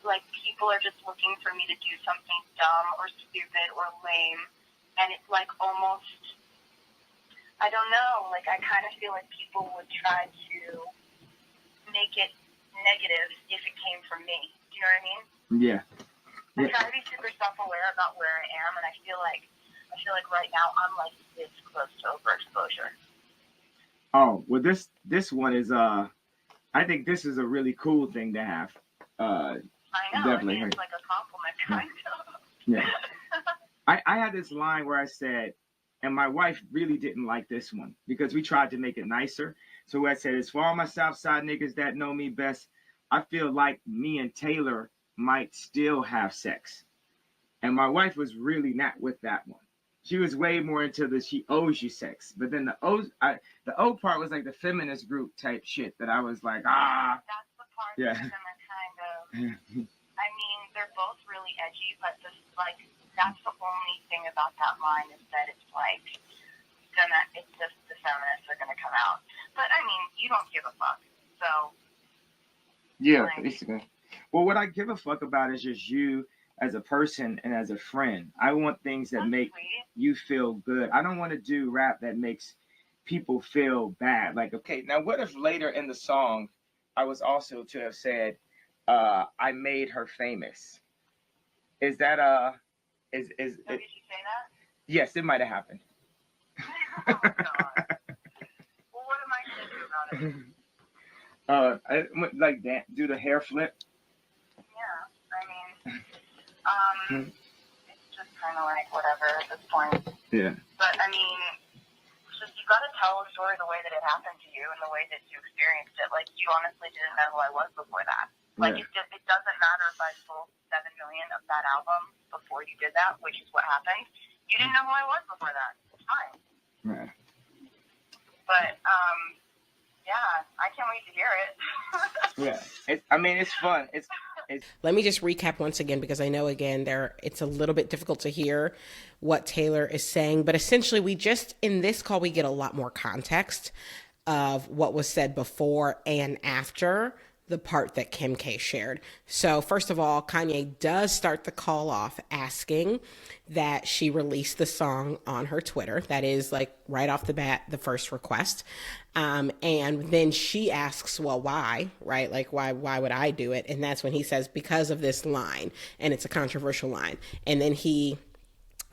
like people are just looking for me to do something dumb or stupid or lame, and it's like almost, I don't know, like I kind of feel like people would try to make it negative if it came from me. Do you know what I mean? yeah. I try to be super self-aware about where I am, and I feel like right now I'm like this close to overexposure. Oh, well, this one is I think this is a really cool thing to have. I know. Definitely. I mean, it's like a compliment, kind of. Yeah. I had this line where I said, and my wife really didn't like this one because we tried to make it nicer. So I said, it's for all my Southside niggas that know me best. I feel like me and Taylor might still have sex. And my wife was really not with that one. She was way more into the she owes you sex. But then the O part was like the feminist group type shit that I was like, That's the part yeah. that's gonna kind of. I mean, they're both really edgy, but just like that's the only thing about that line is that it's like it's just the feminists are gonna come out. But I mean, you don't give a fuck, so. Yeah, basically. Well, what I give a fuck about is just you as a person and as a friend. I want things that make you feel good. I don't want to do rap that makes people feel bad. Like, okay, now what if later in the song I was also to have said, I made her famous? Is that is So did you say that? Yes, it might have happened. Oh my god. Well, what am I gonna do about it? I went like that, do the hair flip. Yeah, I mean, it's just kind of like whatever at this point. Yeah. But I mean, it's just you got to tell a story the way that it happened to you and the way that you experienced it. Like you honestly didn't know who I was before that. Like it doesn't matter if I sold 7 million of that album before you did that, which is what happened. You didn't know who I was before that. It's fine. Right. But yeah, I can't wait to hear it. Yeah. I mean, it's fun. It's. Let me just recap once again, because I know, again, it's a little bit difficult to hear what Taylor is saying. But essentially, in this call, we get a lot more context of what was said before and after the part that Kim K shared. So first of all, Kanye does start the call off asking that she release the song on her Twitter. That is like right off the bat, the first request. And then she asks, well, why, right? Like, why would I do it? And that's when he says, because of this line, and it's a controversial line. And then he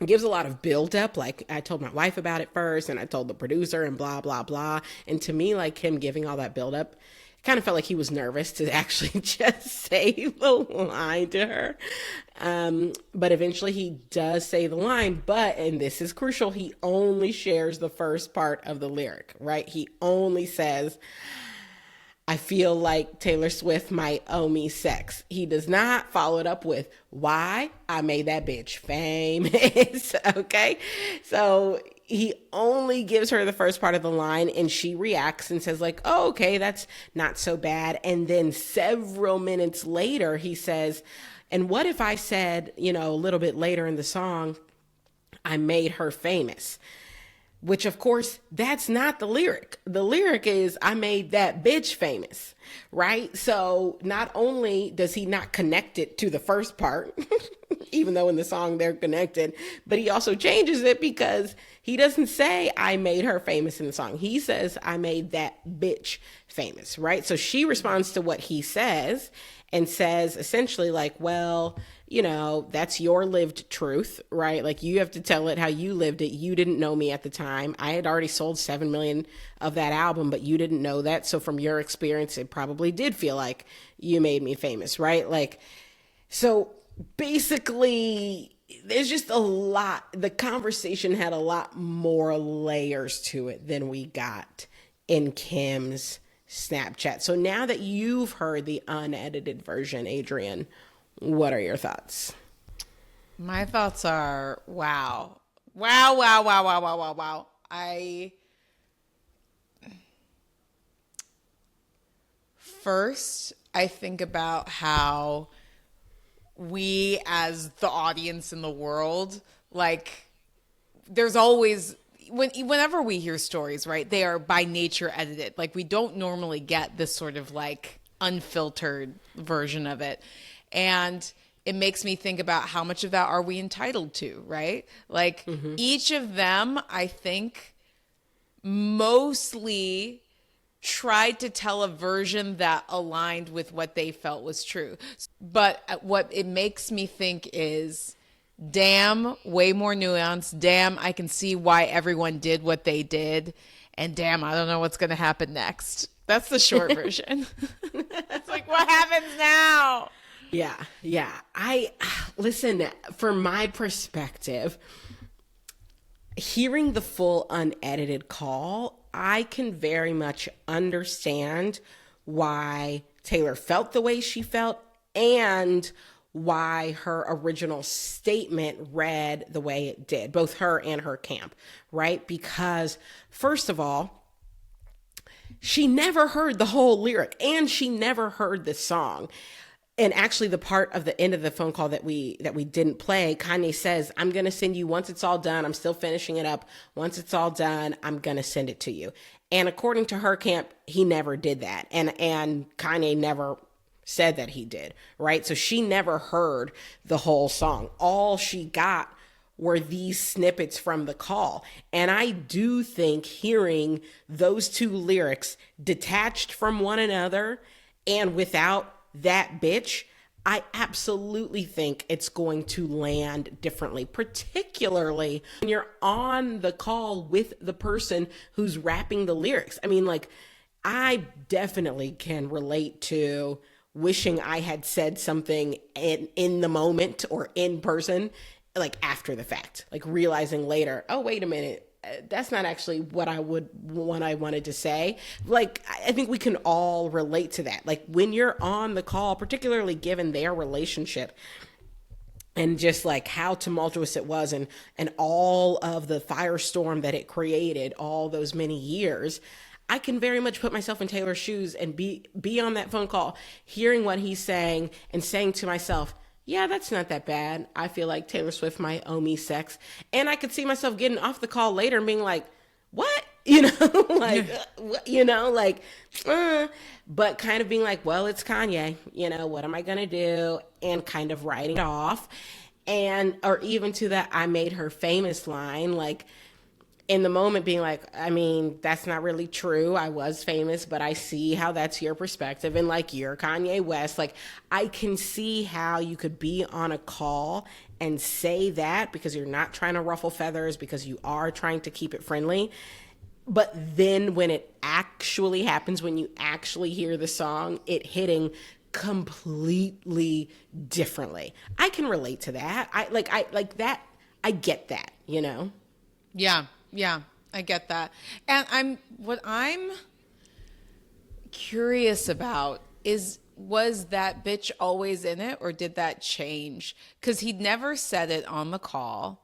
gives a lot of build up. Like, I told my wife about it first, and I told the producer, and blah, blah, blah. And to me, like, him giving all that build up, kind of felt like he was nervous to actually just say the line to her. But eventually he does say the line, and this is crucial, he only shares the first part of the lyric, right? He only says, I feel like Taylor Swift might owe me sex. He does not follow it up with, why? I made that bitch famous, okay? So he only gives her the first part of the line, and she reacts and says like, oh, okay, that's not so bad. And then several minutes later, he says, and what if I said, a little bit later in the song, I made her famous? Which, of course, that's not the lyric. The lyric is, I made that bitch famous, right? So not only does he not connect it to the first part, even though in the song they're connected, but he also changes it because he doesn't say, I made her famous in the song. He says, I made that bitch famous, right? So she responds to what he says and says essentially like, well, that's your lived truth, right? Like, you have to tell it how you lived it. You didn't know me at the time. I had already sold 7 million of that album, but you didn't know that. So from your experience, it probably did feel like you made me famous, right? Like, so basically there's just a lot. The conversation had a lot more layers to it than we got in Kim's Snapchat. So now that you've heard the unedited version, Adrian, what are your thoughts? My thoughts are, wow. I think about how we as the audience in the world, like, there's always, whenever we hear stories, right, they are by nature edited. Like, we don't normally get this sort of like unfiltered version of it. And it makes me think about how much of that are we entitled to, right? Like, each of them, I think, mostly tried to tell a version that aligned with what they felt was true. But what it makes me think is, damn, way more nuanced. Damn, I can see why everyone did what they did. and damn, I don't know what's going to happen next. That's the short version. It's like, what happens now? Yeah. Listen, from my perspective, hearing the full unedited call, I can very much understand why Taylor felt the way she felt and why her original statement read the way it did, both her and her camp, right? Because first of all, she never heard the whole lyric and she never heard the song. And actually the part of the end of the phone call that we didn't play, Kanye says, I'm going to send you, once it's all done, I'm still finishing it up. Once it's all done, I'm going to send it to you. And according to her camp, he never did that. And Kanye never said that he did, right? So she never heard the whole song. All she got were these snippets from the call. And I do think hearing those two lyrics detached from one another and without that bitch, I absolutely think it's going to land differently, particularly when you're on the call with the person who's rapping the lyrics. I mean, like, I definitely can relate to wishing I had said something in the moment or in person, like after the fact, like realizing later, oh, wait a minute, that's not actually what I wanted to say. Like, I think we can all relate to that. Like when you're on the call, particularly given their relationship and just like how tumultuous it was and all of the firestorm that it created all those many years, I can very much put myself in Taylor's shoes and be on that phone call, hearing what he's saying and saying to myself, yeah, that's not that bad. I feel like Taylor Swift might owe me sex. And I could see myself getting off the call later and being like, what? You know, like, but kind of being like, well, it's Kanye, you know, what am I going to do? And kind of writing it off. And, or even to that, I made her famous line, like, in the moment being like, I mean, that's not really true. I was famous, but I see how that's your perspective. And like, you're Kanye West. Like, I can see how you could be on a call and say that because you're not trying to ruffle feathers, because you are trying to keep it friendly. But then when it actually happens, when you actually hear the song, it hitting completely differently. I can relate to that. I get that, you know? Yeah, I get that. And what I'm curious about is, was that bitch always in it or did that change? Because he never said it on the call.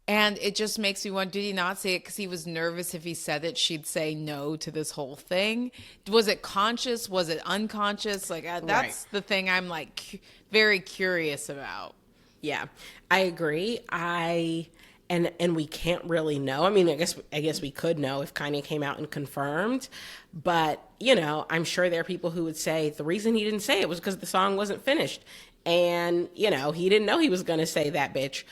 And it just makes me wonder, did he not say it because he was nervous if he said it, she'd say no to this whole thing? Was it conscious? Was it unconscious? Like, that's right. The thing I'm like very curious about. Yeah, I agree. And we can't really know. I mean, I guess we could know if Kanye came out and confirmed, but you know, I'm sure there are people who would say the reason he didn't say it was because the song wasn't finished, and you know, he didn't know he was going to say that bitch.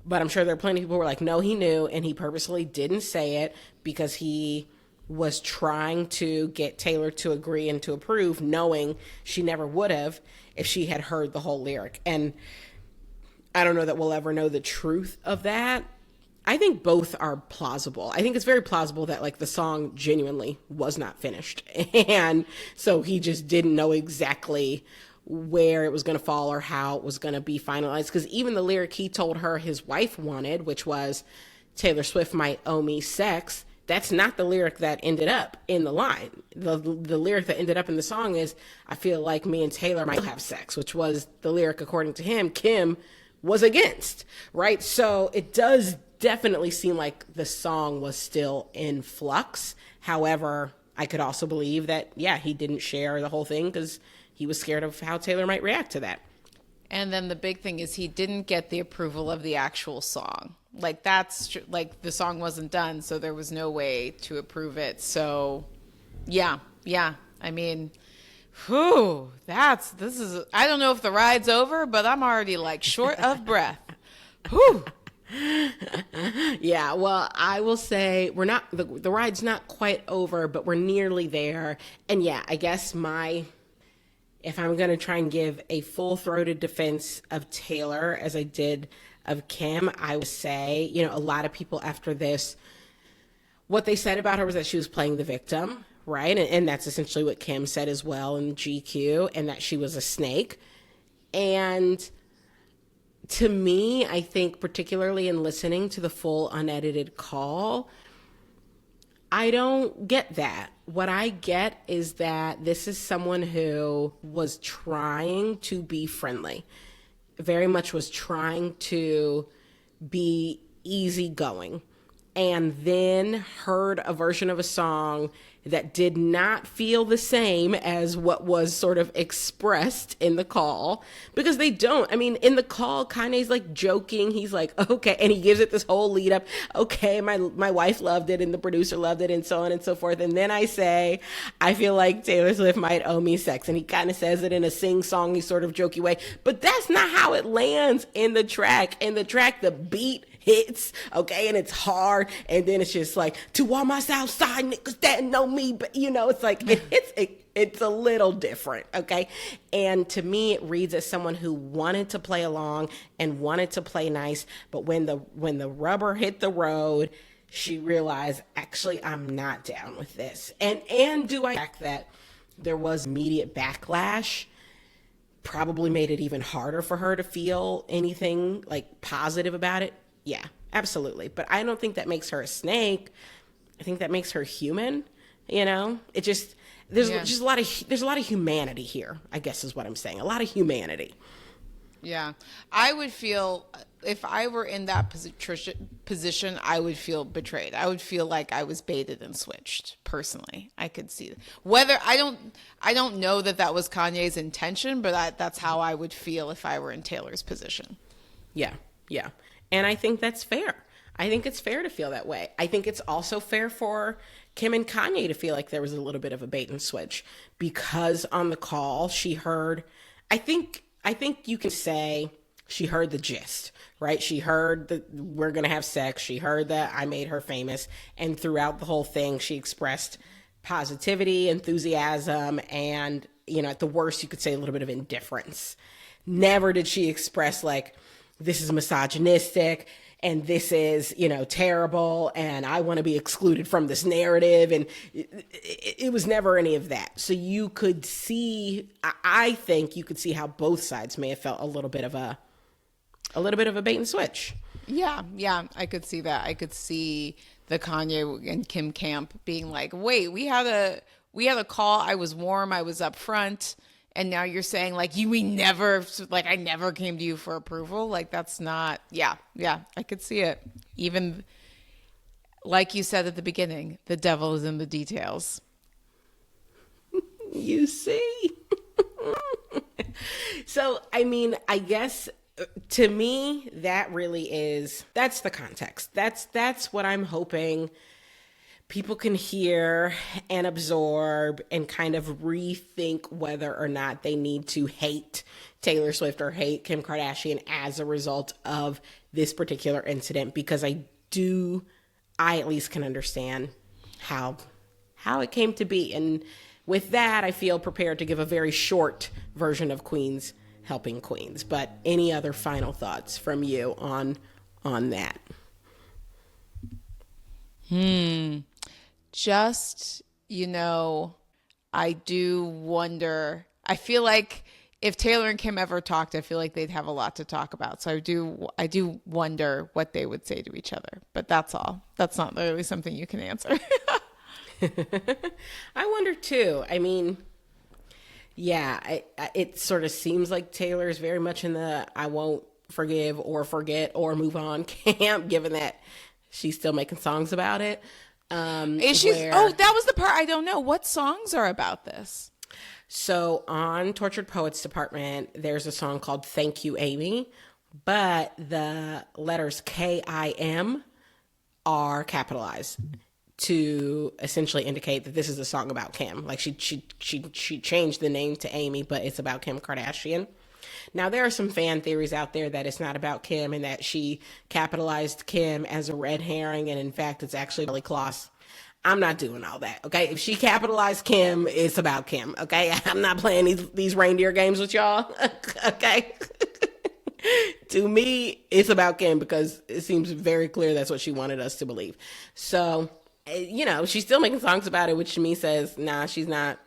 But I'm sure there are plenty of people who were like, no, he knew, and he purposely didn't say it because he was trying to get Taylor to agree and to approve, knowing she never would have if she had heard the whole lyric. And I don't know that we'll ever know the truth of that. I think both are plausible. I think it's very plausible that like the song genuinely was not finished. And so he just didn't know exactly where it was going to fall or how it was going to be finalized. Because even the lyric he told her his wife wanted, which was Taylor Swift might owe me sex, that's not the lyric that ended up in the line. The lyric that ended up in the song is, I feel like me and Taylor might have sex, which was the lyric, according to him, Kim was against, right? So it does definitely seem like the song was still in flux. However, I could also believe that, yeah, he didn't share the whole thing because he was scared of how Taylor might react to that. And then the big thing is he didn't get the approval of the actual song. Like, that's like the song wasn't done, so there was no way to approve it. So yeah. I mean, this is, I don't know if the ride's over, but I'm already like short of breath. Whew. Yeah, well, I will say the ride's not quite over, but we're nearly there. And yeah, I guess if I'm going to try and give a full-throated defense of Taylor as I did of Kim, I would say, you know, a lot of people after this what they said about her was that she was playing the victim, right? And that's essentially what Kim said as well in GQ, and that she was a snake. And to me, I think particularly in listening to the full unedited call, I don't get that. What I get is that this is someone who was trying to be friendly, very much was trying to be easygoing, and then heard a version of a song that did not feel the same as what was sort of expressed in the call, because they don't. I mean, in the call, Kanye's like joking. He's like, okay, and he gives it this whole lead up. Okay, my wife loved it and the producer loved it and so on and so forth. And then I say, I feel like Taylor Swift might owe me sex. And he kind of says it in a sing-songy sort of jokey way. But that's not how it lands in the track. In the track, the beat hits, okay, and it's hard, and then it's just like, to all my South Side niggas that know me, but you know, it's like it's a little different, okay. And to me, it reads as someone who wanted to play along and wanted to play nice, but when the rubber hit the road, she realized, actually, I'm not down with this. And do I fact that there was immediate backlash probably made it even harder for her to feel anything like positive about it? Yeah, absolutely. But I don't think that makes her a snake. I think that makes her human. You know, it just there's a lot of humanity here, I guess is what I'm saying. A lot of humanity. Yeah, I would feel, if I were in that position, I would feel betrayed. I would feel like I was baited and switched. Personally, I could see that. Whether I don't know that was Kanye's intention, but that's how I would feel if I were in Taylor's position. Yeah. And I think that's fair. I think it's fair to feel that way. I think it's also fair for Kim and Kanye to feel like there was a little bit of a bait and switch, because on the call she heard, I think you can say she heard the gist, right? She heard that we're going to have sex. She heard that I made her famous. And throughout the whole thing, she expressed positivity, enthusiasm, and, you know, at the worst, you could say a little bit of indifference. Never did she express like, this is misogynistic and this is, you know, terrible and I want to be excluded from this narrative. And it was never any of that. So you could see, I think you could see how both sides may have felt a little bit of a bait and switch. Yeah, I could see that. I could see the Kanye and Kim camp being like, wait, we had a call. I was warm. I was up front. And now you're saying like I never came to you for approval. Like that's not, yeah, I could see it. Even like you said at the beginning, the devil is in the details. You see? So, I mean, I guess to me, that's the context. That's what I'm hoping people can hear and absorb and kind of rethink whether or not they need to hate Taylor Swift or hate Kim Kardashian as a result of this particular incident, because I at least can understand how it came to be. And with that, I feel prepared to give a very short version of Queens helping Queens. But any other final thoughts from you on that? Just, you know, I do wonder, I feel like if Taylor and Kim ever talked, I feel like they'd have a lot to talk about. So I do wonder what they would say to each other, but that's all. That's not really something you can answer. I wonder too. I mean, yeah, it sort of seems like Taylor is very much in the I won't forgive or forget or move on camp, given that she's still making songs about it. Is she? That was the part I don't know. What songs are about this? So on Tortured Poets Department, there's a song called Thank You, aIMee, but the letters KIM are capitalized to essentially indicate that this is a song about Kim. Like she changed the name to aIMee, but it's about Kim Kardashian. Now, there are some fan theories out there that it's not about Kim and that she capitalized Kim as a red herring, and in fact, it's actually Billy Kloss. I'm not doing all that, okay? If she capitalized Kim, it's about Kim, okay? I'm not playing these reindeer games with y'all, okay? To me, it's about Kim because it seems very clear that's what she wanted us to believe. So you know, she's still making songs about it, which to me says, nah, she's not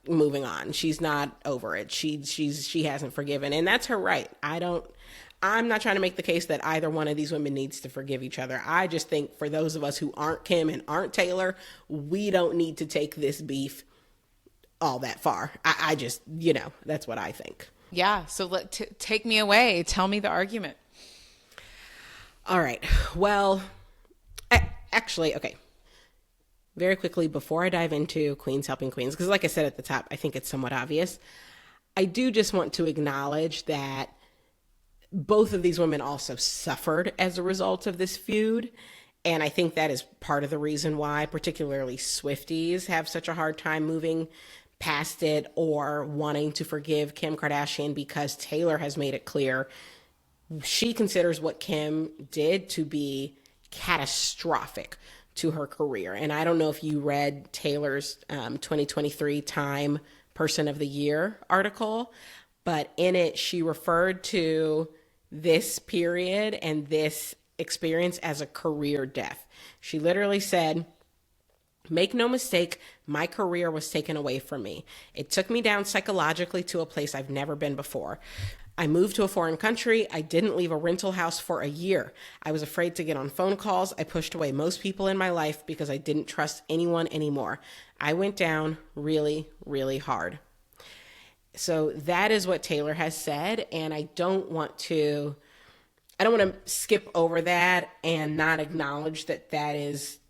moving on. She's not over it. She hasn't forgiven, and that's her right. I'm not trying to make the case that either one of these women needs to forgive each other. I just think for those of us who aren't Kim and aren't Taylor, we don't need to take this beef all that far. I just, you know, that's what I think. Yeah. So take me away. Tell me the argument. All right. Well, actually, okay. Very quickly, before I dive into Queens Helping Queens, because like I said at the top, I think it's somewhat obvious. I do just want to acknowledge that both of these women also suffered as a result of this feud. And I think that is part of the reason why particularly Swifties have such a hard time moving past it or wanting to forgive Kim Kardashian, because Taylor has made it clear she considers what Kim did to be catastrophic to her career. And I don't know if you read Taylor's 2023 Time Person of the Year article, but in it she referred to this period and this experience as a career death. She literally said, "Make no mistake, my career was taken away from me. It took me down psychologically to a place I've never been before. I moved to a foreign country. I didn't leave a rental house for a year. I was afraid to get on phone calls. I pushed away most people in my life because I didn't trust anyone anymore. I went down really, really hard." So that is what Taylor has said. And I don't want to skip over that and not acknowledge that that is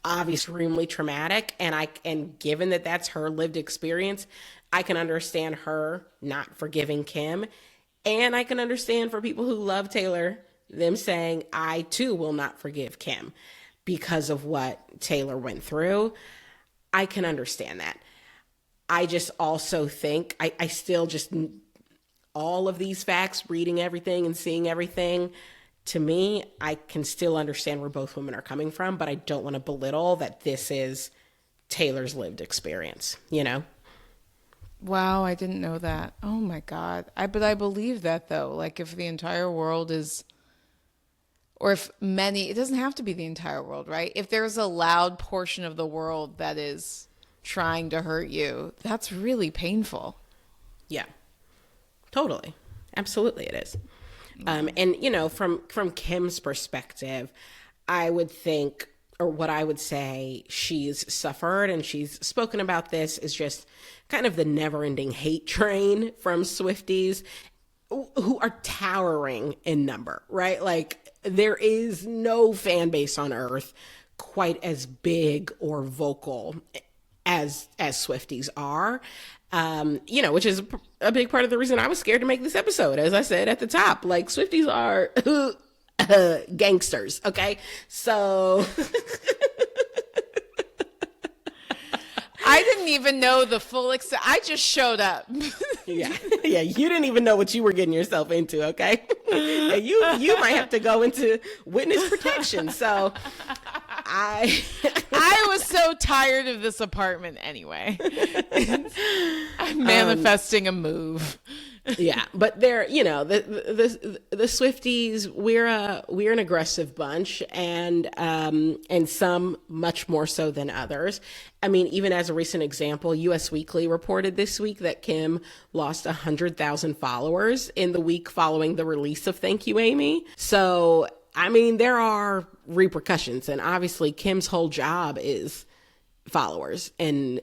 obviously extremely traumatic. And given that that's her lived experience, I can understand her not forgiving Kim. And I can understand for people who love Taylor, them saying, I too will not forgive Kim because of what Taylor went through. I can understand that. I just also think, I still just, all of these facts, reading everything and seeing everything, to me, I can still understand where both women are coming from, but I don't want to belittle that this is Taylor's lived experience, you know? Wow, I didn't know that. Oh my God. But I believe that though. Like if the entire world is, or if many, it doesn't have to be the entire world, right? If there's a loud portion of the world that is trying to hurt you, that's really painful. Yeah, totally. Absolutely it is. And, you know, from Kim's perspective, I would think, or what I would say she's suffered, and she's spoken about this, is just kind of the never-ending hate train from Swifties who are towering in number, right? Like there is no fan base on earth quite as big or vocal as Swifties are, you know, which is a big part of the reason I was scared to make this episode. As I said at the top, like Swifties are gangsters. Okay. So I didn't even know the full extent. I just showed up. Yeah. You didn't even know what you were getting yourself into. Okay. And you might have to go into witness protection. So I was so tired of this apartment anyway. I'm manifesting a move. Yeah, but they're, you know, the Swifties, we're an aggressive bunch, and some much more so than others. I mean, even as a recent example, US Weekly reported this week that Kim lost 100,000 followers in the week following the release of Thank You, aIMee. So, I mean, there are repercussions, and obviously Kim's whole job is followers and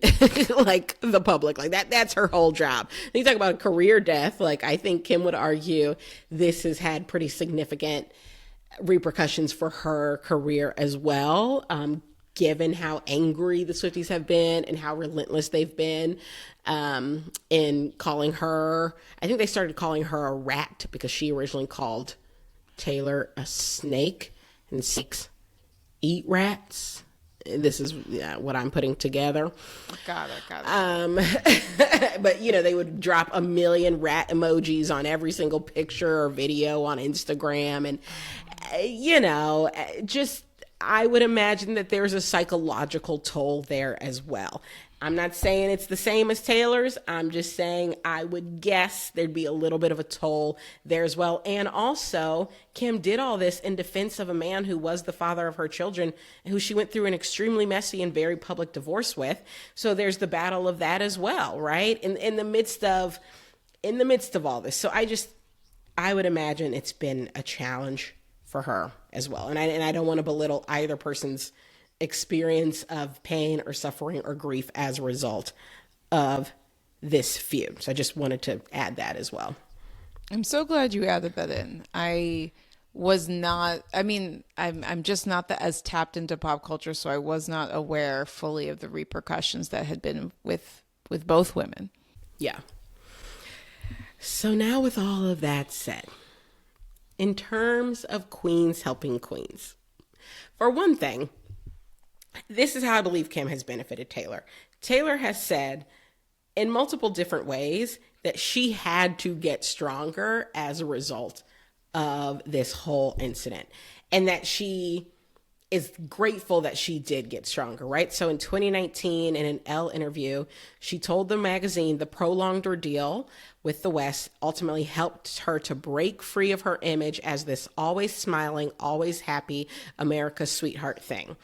like the public, like that's her whole job. And you talk about a career death, like I think Kim would argue this has had pretty significant repercussions for her career as well, given how angry the Swifties have been and how relentless they've been in calling her, I think they started calling her a rat because she originally called Taylor a snake, and snakes eat rats. This is what I'm putting together. Got it. But, you know, they would drop 1 million rat emojis on every single picture or video on Instagram. And, you know, just I would imagine that there's a psychological toll there as well. I'm not saying it's the same as Taylor's. I'm just saying I would guess there'd be a little bit of a toll there as well. And also, Kim did all this in defense of a man who was the father of her children, who she went through an extremely messy and very public divorce with. So there's the battle of that as well, right? In the midst of all this. So I would imagine it's been a challenge for her as well. And I don't want to belittle either person's experience of pain or suffering or grief as a result of this feud. So I just wanted to add that as well. I'm so glad you added that in. I'm just not as tapped into pop culture, so I was not aware fully of the repercussions that had been with both women. Yeah. So now with all of that said, in terms of queens helping queens, for one thing, this is how I believe Kim has benefited Taylor. Taylor has said in multiple different ways that she had to get stronger as a result of this whole incident, and that she is grateful that she did get stronger, right? So in 2019, in an Elle interview, she told the magazine the prolonged ordeal with the West ultimately helped her to break free of her image as this always smiling, always happy America's sweetheart thing.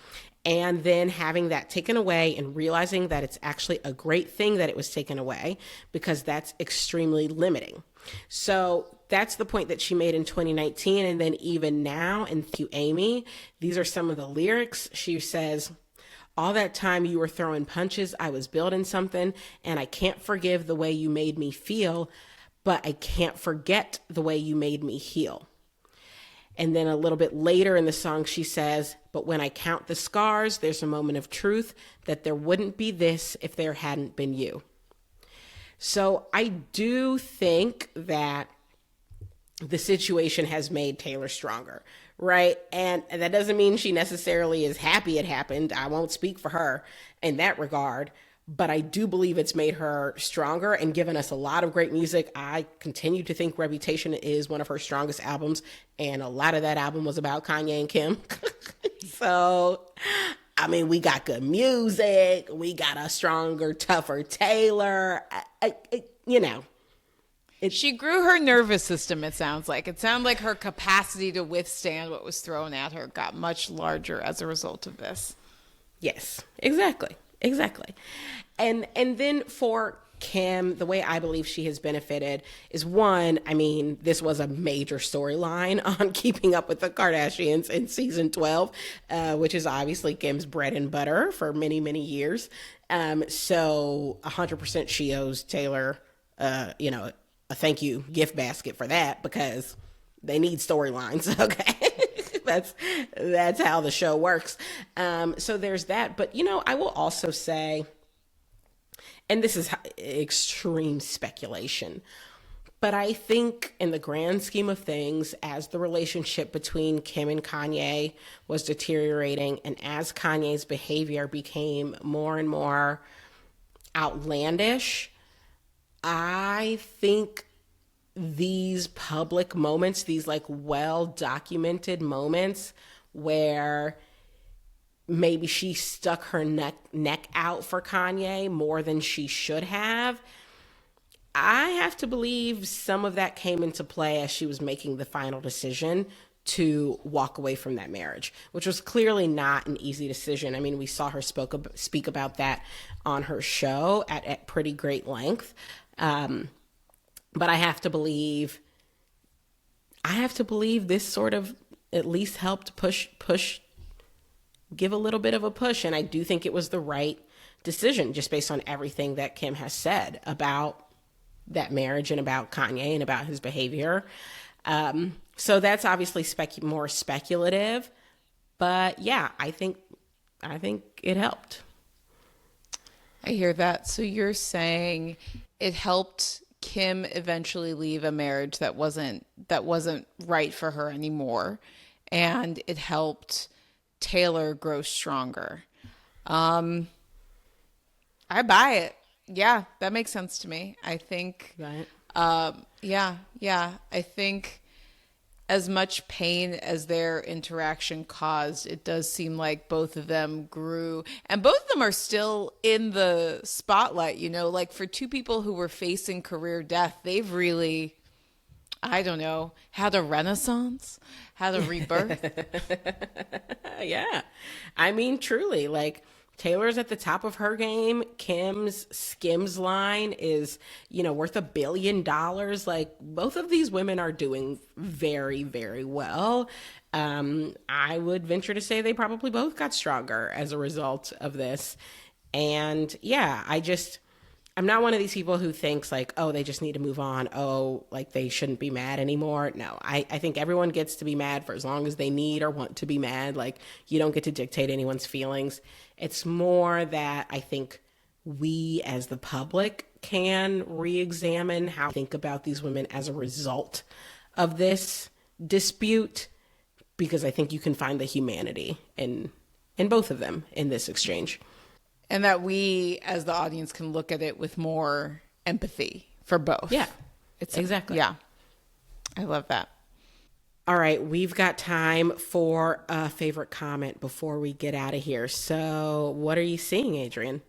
And then having that taken away and realizing that it's actually a great thing that it was taken away, because that's extremely limiting. So that's the point that she made in 2019. And then even now in aIMee, these are some of the lyrics. She says, "All that time you were throwing punches, I was building something, and I can't forgive the way you made me feel, but I can't forget the way you made me heal." And then a little bit later in the song, she says, "But when I count the scars, there's a moment of truth that there wouldn't be this if there hadn't been you." So I do think that the situation has made Taylor stronger, right? And that doesn't mean she necessarily is happy it happened. I won't speak for her in that regard, but I do believe it's made her stronger and given us a lot of great music. I continue to think Reputation is one of her strongest albums, and a lot of that album was about Kanye and Kim. So, I mean, we got good music. We got a stronger, tougher Taylor. She grew her nervous system, it sounds like. It sounded like her capacity to withstand what was thrown at her got much larger as a result of this. Yes, exactly. And then for Kim, the way I believe she has benefited is, one, I mean, this was a major storyline on Keeping Up with the Kardashians in season 12, which is obviously Kim's bread and butter for many, many years. So 100% she owes Taylor, a thank you gift basket for that, because they need storylines. Okay. That's how the show works. So there's that. But, I will also say, and this is extreme speculation, but I think in the grand scheme of things, as the relationship between Kim and Kanye was deteriorating, and as Kanye's behavior became more and more outlandish, I think these public moments, these well-documented moments where maybe she stuck her neck out for Kanye more than she should have, I have to believe some of that came into play as she was making the final decision to walk away from that marriage, which was clearly not an easy decision. I mean, we saw her speak about that on her show at pretty great length. But I have to believe this sort of at least helped give a little bit of a push. And I do think it was the right decision, just based on everything that Kim has said about that marriage and about Kanye and about his behavior. So that's obviously more speculative, but yeah, I think it helped. I hear that. So you're saying it helped Kim eventually leave a marriage that wasn't right for her anymore, and it helped Taylor grow stronger. I buy it. Yeah, that makes sense to me. I think Right. yeah. I think as much pain as their interaction caused, it does seem like both of them grew, and both of them are still in the spotlight, you know, like for two people who were facing career death, they've really, I don't know, had a renaissance, had a rebirth. Yeah. I mean, truly, like Taylor's at the top of her game. Kim's Skims line is, worth $1 billion. Like both of these women are doing very, very well. I would venture to say they probably both got stronger as a result of this. And yeah, I'm not one of these people who thinks like, oh, they just need to move on. Oh, like they shouldn't be mad anymore. No, I think everyone gets to be mad for as long as they need or want to be mad. Like you don't get to dictate anyone's feelings. It's more that I think we as the public can re-examine how we think about these women as a result of this dispute, because I think you can find the humanity in both of them in this exchange. And that we, as the audience, can look at it with more empathy for both. Yeah, exactly. Yeah, I love that. All right, we've got time for a favorite comment before we get out of here. So what are you seeing, Adrienne?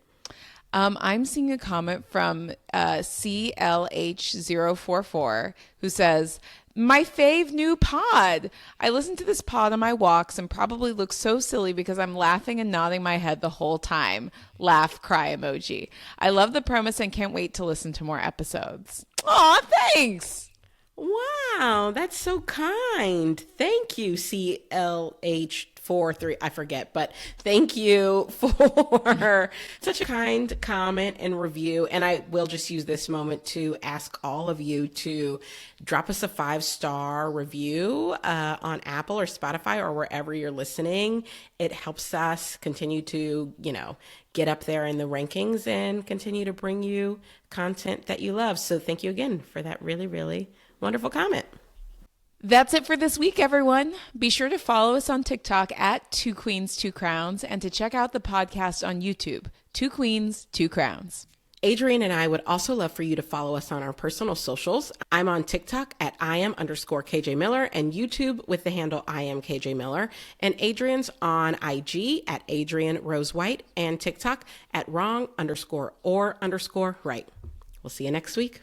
I'm seeing a comment from CLH044 who says, my fave new pod. I listen to this pod on my walks and probably look so silly because I'm laughing and nodding my head the whole time. Laugh, cry emoji. I love the premise and can't wait to listen to more episodes. Aw, thanks. Wow, that's so kind. Thank you, CLH43. I forget, but thank you for such a kind comment and review. And I will just use this moment to ask all of you to drop us a 5-star review on Apple or Spotify or wherever you're listening. It helps us continue to, get up there in the rankings and continue to bring you content that you love. So thank you again for that really, really wonderful comment. That's it for this week, everyone. Be sure to follow us on TikTok at 2 Queens, 2 Crowns, and to check out the podcast on YouTube, 2 Queens, 2 Crowns. Adrienne and I would also love for you to follow us on our personal socials. I'm on TikTok at @IAM_KJ Miller and YouTube with the handle IAMKJ Miller. And Adrienne's on IG at Adrienne Rose White and TikTok at wrong_or_right. We'll see you next week.